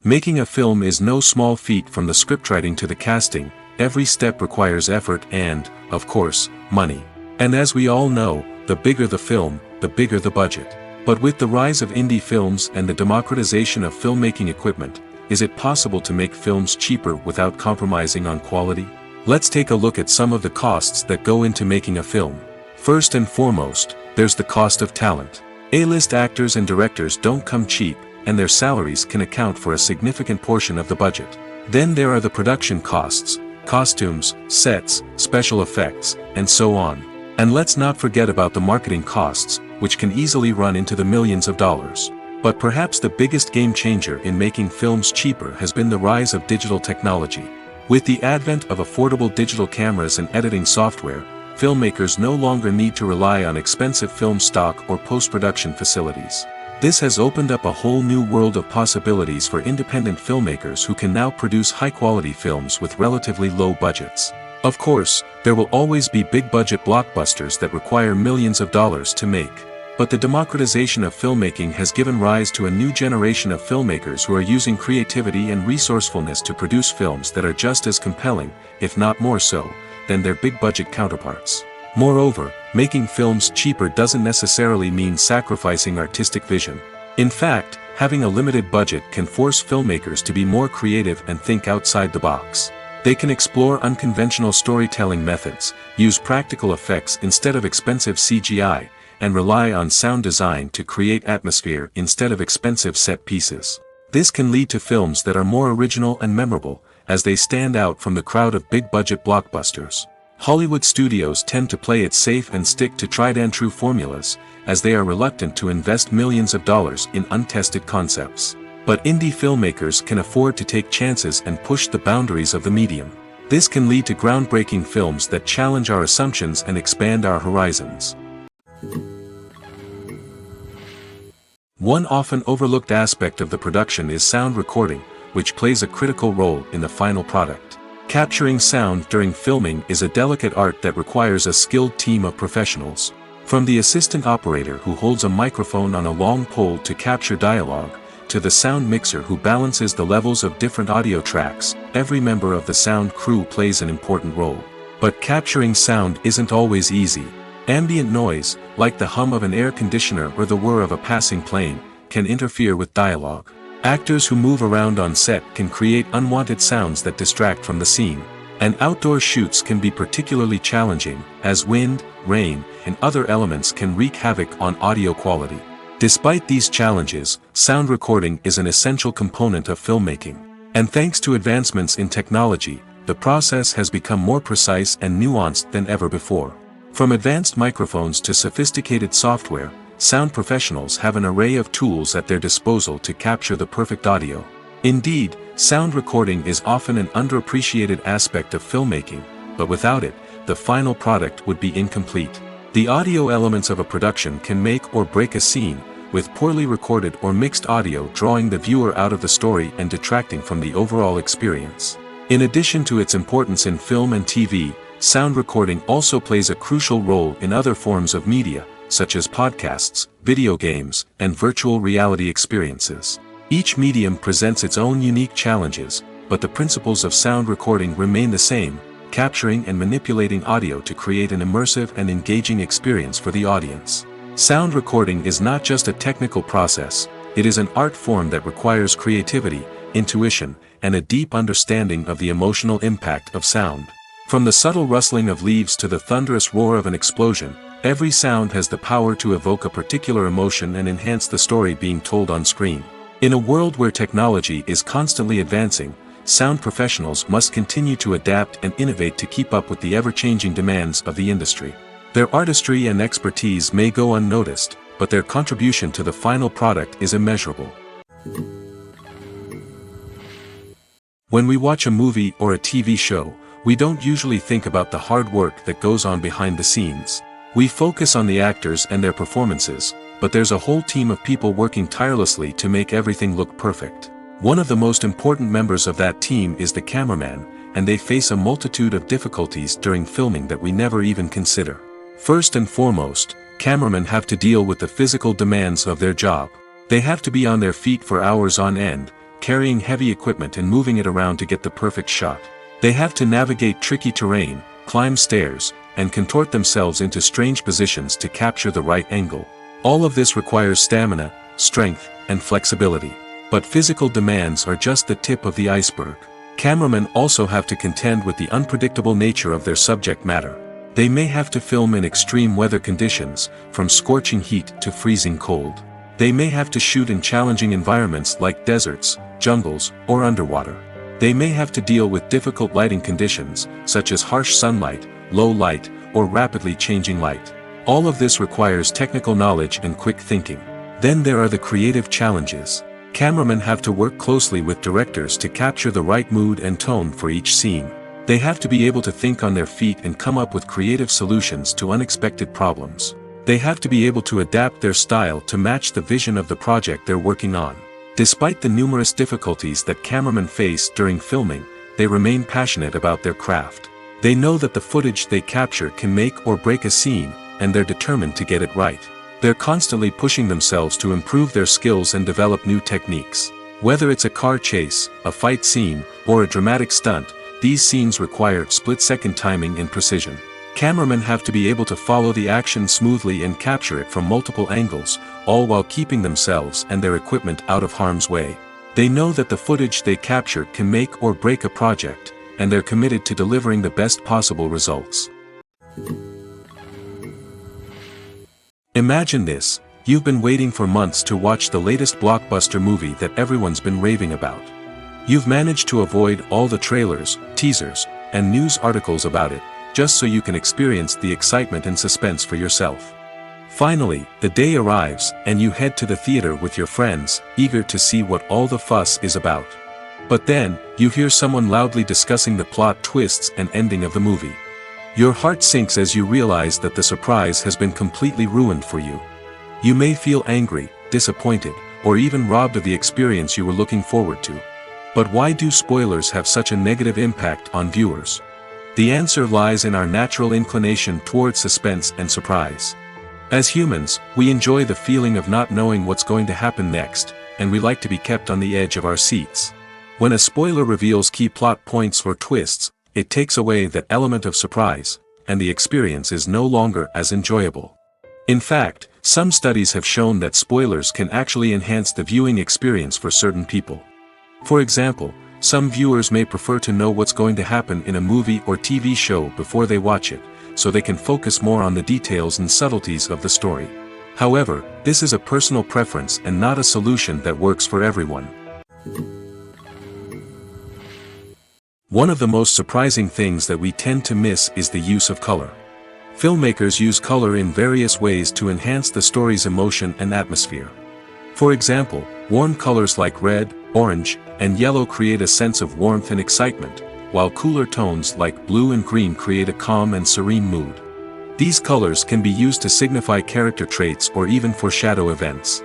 Making a film is no small feat. From the scriptwriting to the casting, every step requires effort and, of course, money. And as we all know, the bigger the film, the bigger the budget. But with the rise of indie films and the democratization of filmmaking equipment, is it possible to make films cheaper without compromising on quality? Let's take a look at some of the costs that go into making a film. First and foremost, there's the cost of talent. A-list actors and directors don't come cheap, and their salaries can account for a significant portion of the budget. Then there are the production costs, costumes, sets, special effects, and so on. And let's not forget about the marketing costs, which can easily run into the millions of dollars. But perhaps the biggest game changer in making films cheaper has been the rise of digital technology. With the advent of affordable digital cameras and editing software, filmmakers no longer need to rely on expensive film stock or post-production facilities. This has opened up a whole new world of possibilities for independent filmmakers who can now produce high-quality films with relatively low budgets. Of course, there will always be big-budget blockbusters that require millions of dollars to make. But the democratization of filmmaking has given rise to a new generation of filmmakers who are using creativity and resourcefulness to produce films that are just as compelling, if not more so, than their big-budget counterparts. Moreover, making films cheaper doesn't necessarily mean sacrificing artistic vision. In fact, having a limited budget can force filmmakers to be more creative and think outside the box. They can explore unconventional storytelling methods, use practical effects instead of expensive CGI, and rely on sound design to create atmosphere instead of expensive set pieces. This can lead to films that are more original and memorable, as they stand out from the crowd of big-budget blockbusters. Hollywood studios tend to play it safe and stick to tried-and-true formulas, as they are reluctant to invest millions of dollars in untested concepts. But indie filmmakers can afford to take chances and push the boundaries of the medium. This can lead to groundbreaking films that challenge our assumptions and expand our horizons. One often overlooked aspect of the production is sound recording, which plays a critical role in the final product. Capturing sound during filming is a delicate art that requires a skilled team of professionals. From the assistant operator who holds a microphone on a long pole to capture dialogue, to the sound mixer who balances the levels of different audio tracks, every member of the sound crew plays an important role. But capturing sound isn't always easy. Ambient noise, like the hum of an air conditioner or the whir of a passing plane, can interfere with dialogue. Actors who move around on set can create unwanted sounds that distract from the scene. And outdoor shoots can be particularly challenging, as wind, rain, and other elements can wreak havoc on audio quality. Despite these challenges, sound recording is an essential component of filmmaking. And thanks to advancements in technology, the process has become more precise and nuanced than ever before. From advanced microphones to sophisticated software, sound professionals have an array of tools at their disposal to capture the perfect audio. Indeed, sound recording is often an underappreciated aspect of filmmaking, but without it, the final product would be incomplete. The audio elements of a production can make or break a scene, with poorly recorded or mixed audio drawing the viewer out of the story and detracting from the overall experience. In addition to its importance in film and TV, sound recording also plays a crucial role in other forms of media, such as podcasts, video games, and virtual reality experiences. Each medium presents its own unique challenges, but the principles of sound recording remain the same, capturing and manipulating audio to create an immersive and engaging experience for the audience. Sound recording is not just a technical process, it is an art form that requires creativity, intuition, and a deep understanding of the emotional impact of sound. From the subtle rustling of leaves to the thunderous roar of an explosion, every sound has the power to evoke a particular emotion and enhance the story being told on screen. In a world where technology is constantly advancing, sound professionals must continue to adapt and innovate to keep up with the ever-changing demands of the industry. Their artistry and expertise may go unnoticed, but their contribution to the final product is immeasurable. When we watch a movie or a TV show, we don't usually think about the hard work that goes on behind the scenes. We focus on the actors and their performances, but there's a whole team of people working tirelessly to make everything look perfect. One of the most important members of that team is the cameraman, and they face a multitude of difficulties during filming that we never even consider. First and foremost, cameramen have to deal with the physical demands of their job. They have to be on their feet for hours on end, carrying heavy equipment and moving it around to get the perfect shot. They have to navigate tricky terrain, climb stairs, and contort themselves into strange positions to capture the right angle. All of this requires stamina, strength, and flexibility. But physical demands are just the tip of the iceberg. Cameramen also have to contend with the unpredictable nature of their subject matter. They may have to film in extreme weather conditions, from scorching heat to freezing cold. They may have to shoot in challenging environments like deserts, jungles, or underwater. They may have to deal with difficult lighting conditions, such as harsh sunlight, low light, or rapidly changing light. All of this requires technical knowledge and quick thinking. Then there are the creative challenges. Cameramen have to work closely with directors to capture the right mood and tone for each scene. They have to be able to think on their feet and come up with creative solutions to unexpected problems. They have to be able to adapt their style to match the vision of the project they're working on. Despite the numerous difficulties that cameramen face during filming, they remain passionate about their craft. They know that the footage they capture can make or break a scene, and they're determined to get it right. They're constantly pushing themselves to improve their skills and develop new techniques. Whether it's a car chase, a fight scene, or a dramatic stunt, these scenes require split-second timing and precision. Cameramen have to be able to follow the action smoothly and capture it from multiple angles, all while keeping themselves and their equipment out of harm's way. They know that the footage they capture can make or break a project, and they're committed to delivering the best possible results. Imagine this: you've been waiting for months to watch the latest blockbuster movie that everyone's been raving about. You've managed to avoid all the trailers, teasers, and news articles about it, just so you can experience the excitement and suspense for yourself. Finally, the day arrives, and you head to the theater with your friends, eager to see what all the fuss is about. But then, you hear someone loudly discussing the plot twists and ending of the movie. Your heart sinks as you realize that the surprise has been completely ruined for you. You may feel angry, disappointed, or even robbed of the experience you were looking forward to. But why do spoilers have such a negative impact on viewers? The answer lies in our natural inclination toward suspense and surprise. As humans, we enjoy the feeling of not knowing what's going to happen next, and we like to be kept on the edge of our seats. When a spoiler reveals key plot points or twists, it takes away that element of surprise, and the experience is no longer as enjoyable. In fact, some studies have shown that spoilers can actually enhance the viewing experience for certain people. For example, some viewers may prefer to know what's going to happen in a movie or TV show before they watch it, so they can focus more on the details and subtleties of the story. However, this is a personal preference and not a solution that works for everyone. One of the most surprising things that we tend to miss is the use of color. Filmmakers use color in various ways to enhance the story's emotion and atmosphere. For example, warm colors like red, orange, and yellow create a sense of warmth and excitement, while cooler tones like blue and green create a calm and serene mood. These colors can be used to signify character traits or even foreshadow events.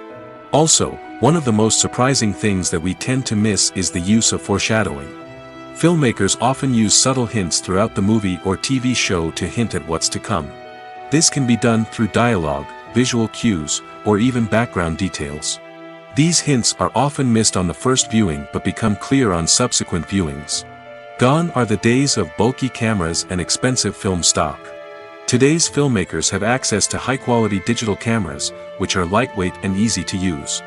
Also, one of the most surprising things that we tend to miss is the use of foreshadowing. Filmmakers often use subtle hints throughout the movie or TV show to hint at what's to come. This can be done through dialogue, visual cues, or even background details. These hints are often missed on the first viewing but become clear on subsequent viewings. Gone are the days of bulky cameras and expensive film stock. Today's filmmakers have access to high-quality digital cameras, which are lightweight and easy to use.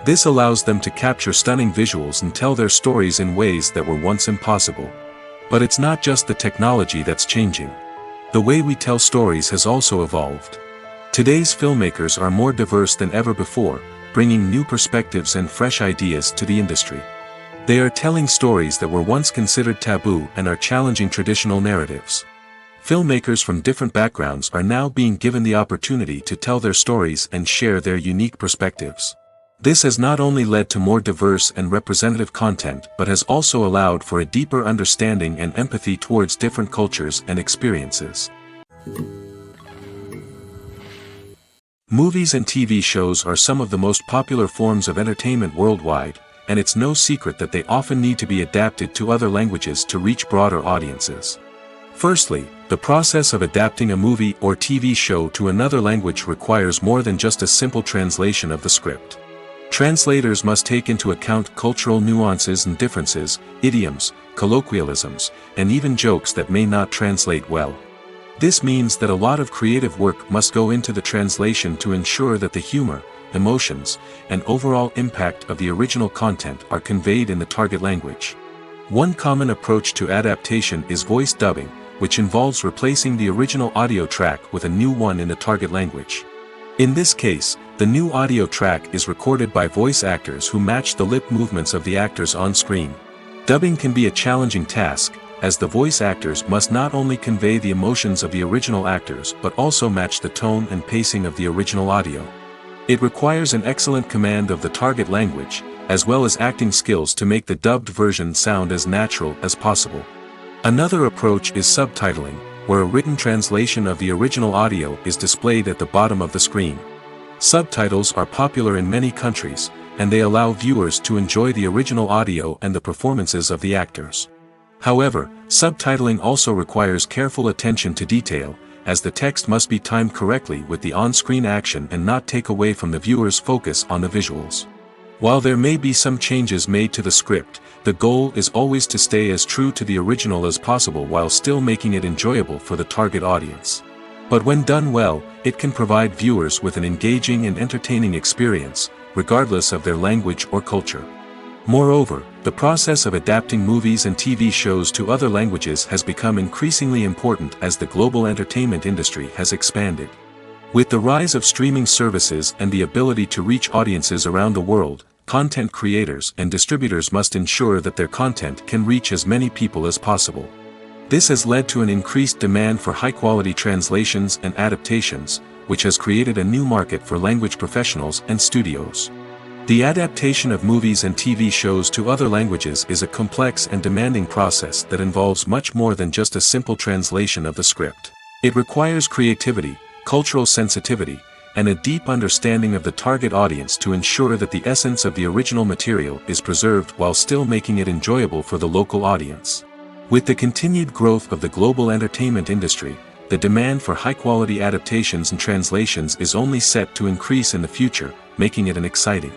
This allows them to capture stunning visuals and tell their stories in ways that were once impossible. But it's not just the technology that's changing. The way we tell stories has also evolved. Today's filmmakers are more diverse than ever before, bringing new perspectives and fresh ideas to the industry. They are telling stories that were once considered taboo and are challenging traditional narratives. Filmmakers from different backgrounds are now being given the opportunity to tell their stories and share their unique perspectives. This has not only led to more diverse and representative content but has also allowed for a deeper understanding and empathy towards different cultures and experiences. Movies and TV shows are some of the most popular forms of entertainment worldwide, and it's no secret that they often need to be adapted to other languages to reach broader audiences. Firstly, the process of adapting a movie or TV show to another language requires more than just a simple translation of the script. Translators must take into account cultural nuances and differences, idioms, colloquialisms, and even jokes that may not translate well. This means that a lot of creative work must go into the translation to ensure that the humor, emotions, and overall impact of the original content are conveyed in the target language. One common approach to adaptation is voice dubbing, which involves replacing the original audio track with a new one in the target language. In this case, the new audio track is recorded by voice actors who match the lip movements of the actors on screen. Dubbing can be a challenging task, as the voice actors must not only convey the emotions of the original actors but also match the tone and pacing of the original audio. It requires an excellent command of the target language, as well as acting skills to make the dubbed version sound as natural as possible. Another approach is subtitling, where a written translation of the original audio is displayed at the bottom of the screen. Subtitles are popular in many countries, and they allow viewers to enjoy the original audio and the performances of the actors. However, subtitling also requires careful attention to detail, as the text must be timed correctly with the on-screen action and not take away from the viewer's focus on the visuals. While there may be some changes made to the script, the goal is always to stay as true to the original as possible while still making it enjoyable for the target audience. But when done well, it can provide viewers with an engaging and entertaining experience, regardless of their language or culture. Moreover, the process of adapting movies and TV shows to other languages has become increasingly important as the global entertainment industry has expanded. With the rise of streaming services and the ability to reach audiences around the world, content creators and distributors must ensure that their content can reach as many people as possible. This has led to an increased demand for high-quality translations and adaptations, which has created a new market for language professionals and studios. The adaptation of movies and TV shows to other languages is a complex and demanding process that involves much more than just a simple translation of the script. It requires creativity, cultural sensitivity, and a deep understanding of the target audience to ensure that the essence of the original material is preserved while still making it enjoyable for the local audience. With the continued growth of the global entertainment industry, the demand for high-quality adaptations and translations is only set to increase in the future, making it an exciting.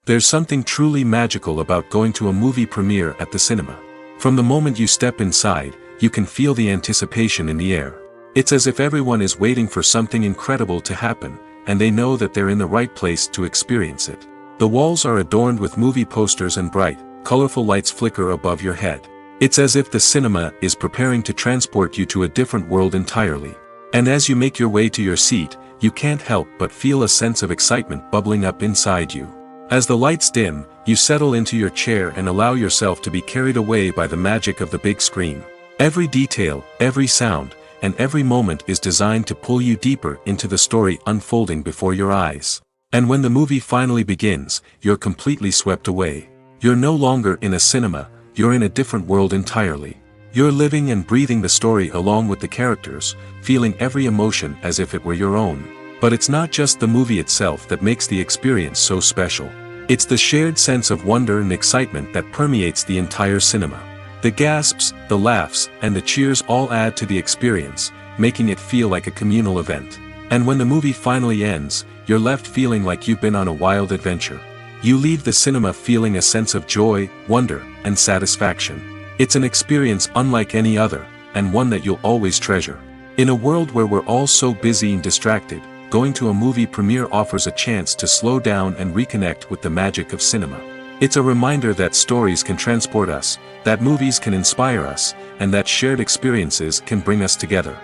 There's something truly magical about going to a movie premiere at the cinema. From the moment you step inside, you can feel the anticipation in the air. It's as if everyone is waiting for something incredible to happen, and they know that they're in the right place to experience it. The walls are adorned with movie posters and bright, colorful lights flicker above your head. It's as if the cinema is preparing to transport you to a different world entirely. And as you make your way to your seat, you can't help but feel a sense of excitement bubbling up inside you. As the lights dim, you settle into your chair and allow yourself to be carried away by the magic of the big screen. Every detail, every sound, and every moment is designed to pull you deeper into the story unfolding before your eyes. And when the movie finally begins, you're completely swept away. You're no longer in a cinema, you're in a different world entirely. You're living and breathing the story along with the characters, feeling every emotion as if it were your own. But it's not just the movie itself that makes the experience so special. It's the shared sense of wonder and excitement that permeates the entire cinema. The gasps, the laughs, and the cheers all add to the experience, making it feel like a communal event. And when the movie finally ends, you're left feeling like you've been on a wild adventure. You leave the cinema feeling a sense of joy, wonder, and satisfaction. It's an experience unlike any other, and one that you'll always treasure. In a world where we're all so busy and distracted, going to a movie premiere offers a chance to slow down and reconnect with the magic of cinema. It's a reminder that stories can transport us, that movies can inspire us, and that shared experiences can bring us together.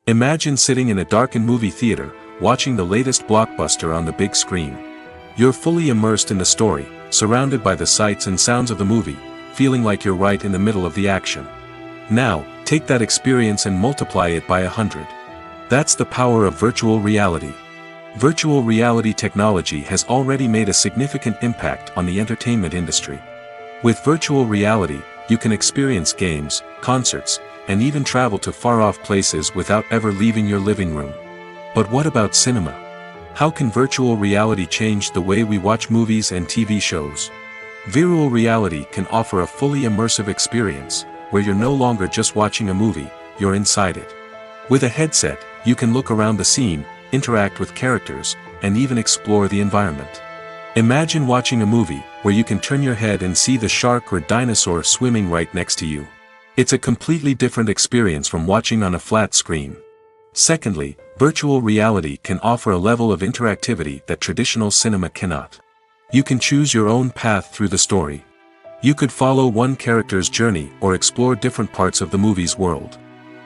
Imagine sitting in a darkened movie theater, watching the latest blockbuster on the big screen. You're fully immersed in the story, surrounded by the sights and sounds of the movie, feeling like you're right in the middle of the action. Now, take that experience and multiply it by 100. That's the power of virtual reality. Virtual reality technology has already made a significant impact on the entertainment industry. With virtual reality, you can experience games, concerts, and even travel to far-off places without ever leaving your living room. But what about cinema? How can virtual reality change the way we watch movies and TV shows? Virtual reality can offer a fully immersive experience, where you're no longer just watching a movie, you're inside it. With a headset, you can look around the scene, interact with characters, and even explore the environment. Imagine watching a movie, where you can turn your head and see the shark or dinosaur swimming right next to you. It's a completely different experience from watching on a flat screen. Secondly, virtual reality can offer a level of interactivity that traditional cinema cannot. You can choose your own path through the story. You could follow one character's journey or explore different parts of the movie's world.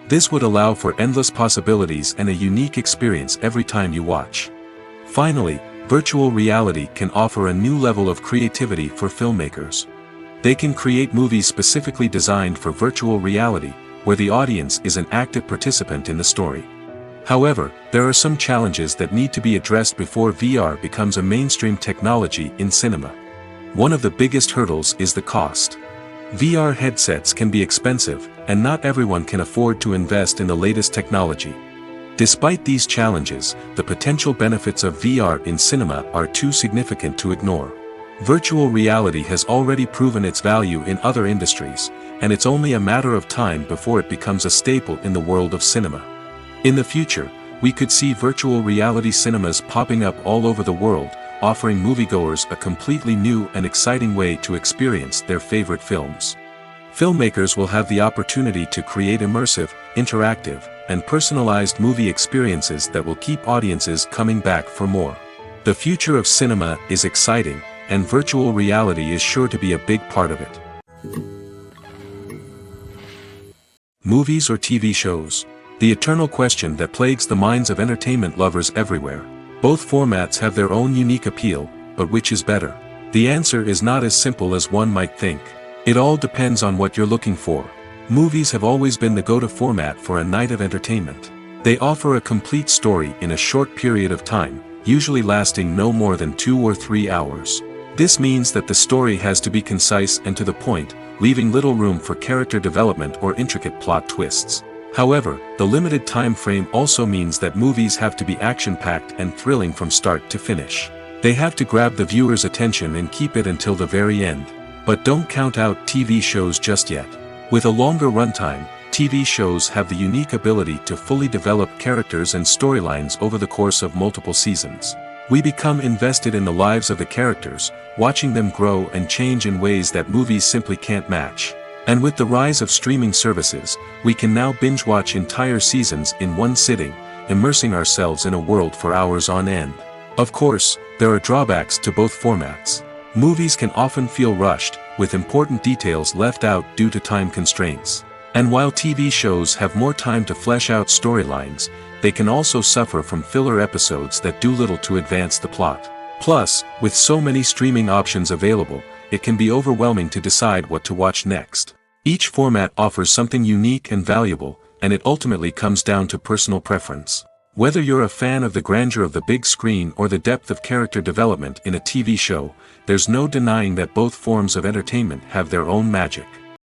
This would allow for endless possibilities and a unique experience every time you watch. Finally, virtual reality can offer a new level of creativity for filmmakers. They can create movies specifically designed for virtual reality, where the audience is an active participant in the story. However, there are some challenges that need to be addressed before VR becomes a mainstream technology in cinema. One of the biggest hurdles is the cost. VR headsets can be expensive, and not everyone can afford to invest in the latest technology. Despite these challenges, the potential benefits of VR in cinema are too significant to ignore. Virtual reality has already proven its value in other industries, and it's only a matter of time before it becomes a staple in the world of cinema. In the future, we could see virtual reality cinemas popping up all over the world, offering moviegoers a completely new and exciting way to experience their favorite films. Filmmakers will have the opportunity to create immersive, interactive, and personalized movie experiences that will keep audiences coming back for more. The future of cinema is exciting, and virtual reality is sure to be a big part of it. Movies or TV shows? The eternal question that plagues the minds of entertainment lovers everywhere. Both formats have their own unique appeal, but which is better? The answer is not as simple as one might think. It all depends on what you're looking for. Movies have always been the go-to format for a night of entertainment. They offer a complete story in a short period of time, usually lasting no more than 2 or 3 hours. This means that the story has to be concise and to the point, leaving little room for character development or intricate plot twists. However, the limited time frame also means that movies have to be action-packed and thrilling from start to finish. They have to grab the viewer's attention and keep it until the very end. But don't count out TV shows just yet. With a longer runtime, TV shows have the unique ability to fully develop characters and storylines over the course of multiple seasons. We become invested in the lives of the characters, watching them grow and change in ways that movies simply can't match. And with the rise of streaming services, we can now binge-watch entire seasons in one sitting, immersing ourselves in a world for hours on end. Of course, there are drawbacks to both formats. Movies can often feel rushed, with important details left out due to time constraints. And while TV shows have more time to flesh out storylines, they can also suffer from filler episodes that do little to advance the plot. Plus, with so many streaming options available, it can be overwhelming to decide what to watch next. Each format offers something unique and valuable, and it ultimately comes down to personal preference. Whether you're a fan of the grandeur of the big screen or the depth of character development in a TV show, there's no denying that both forms of entertainment have their own magic.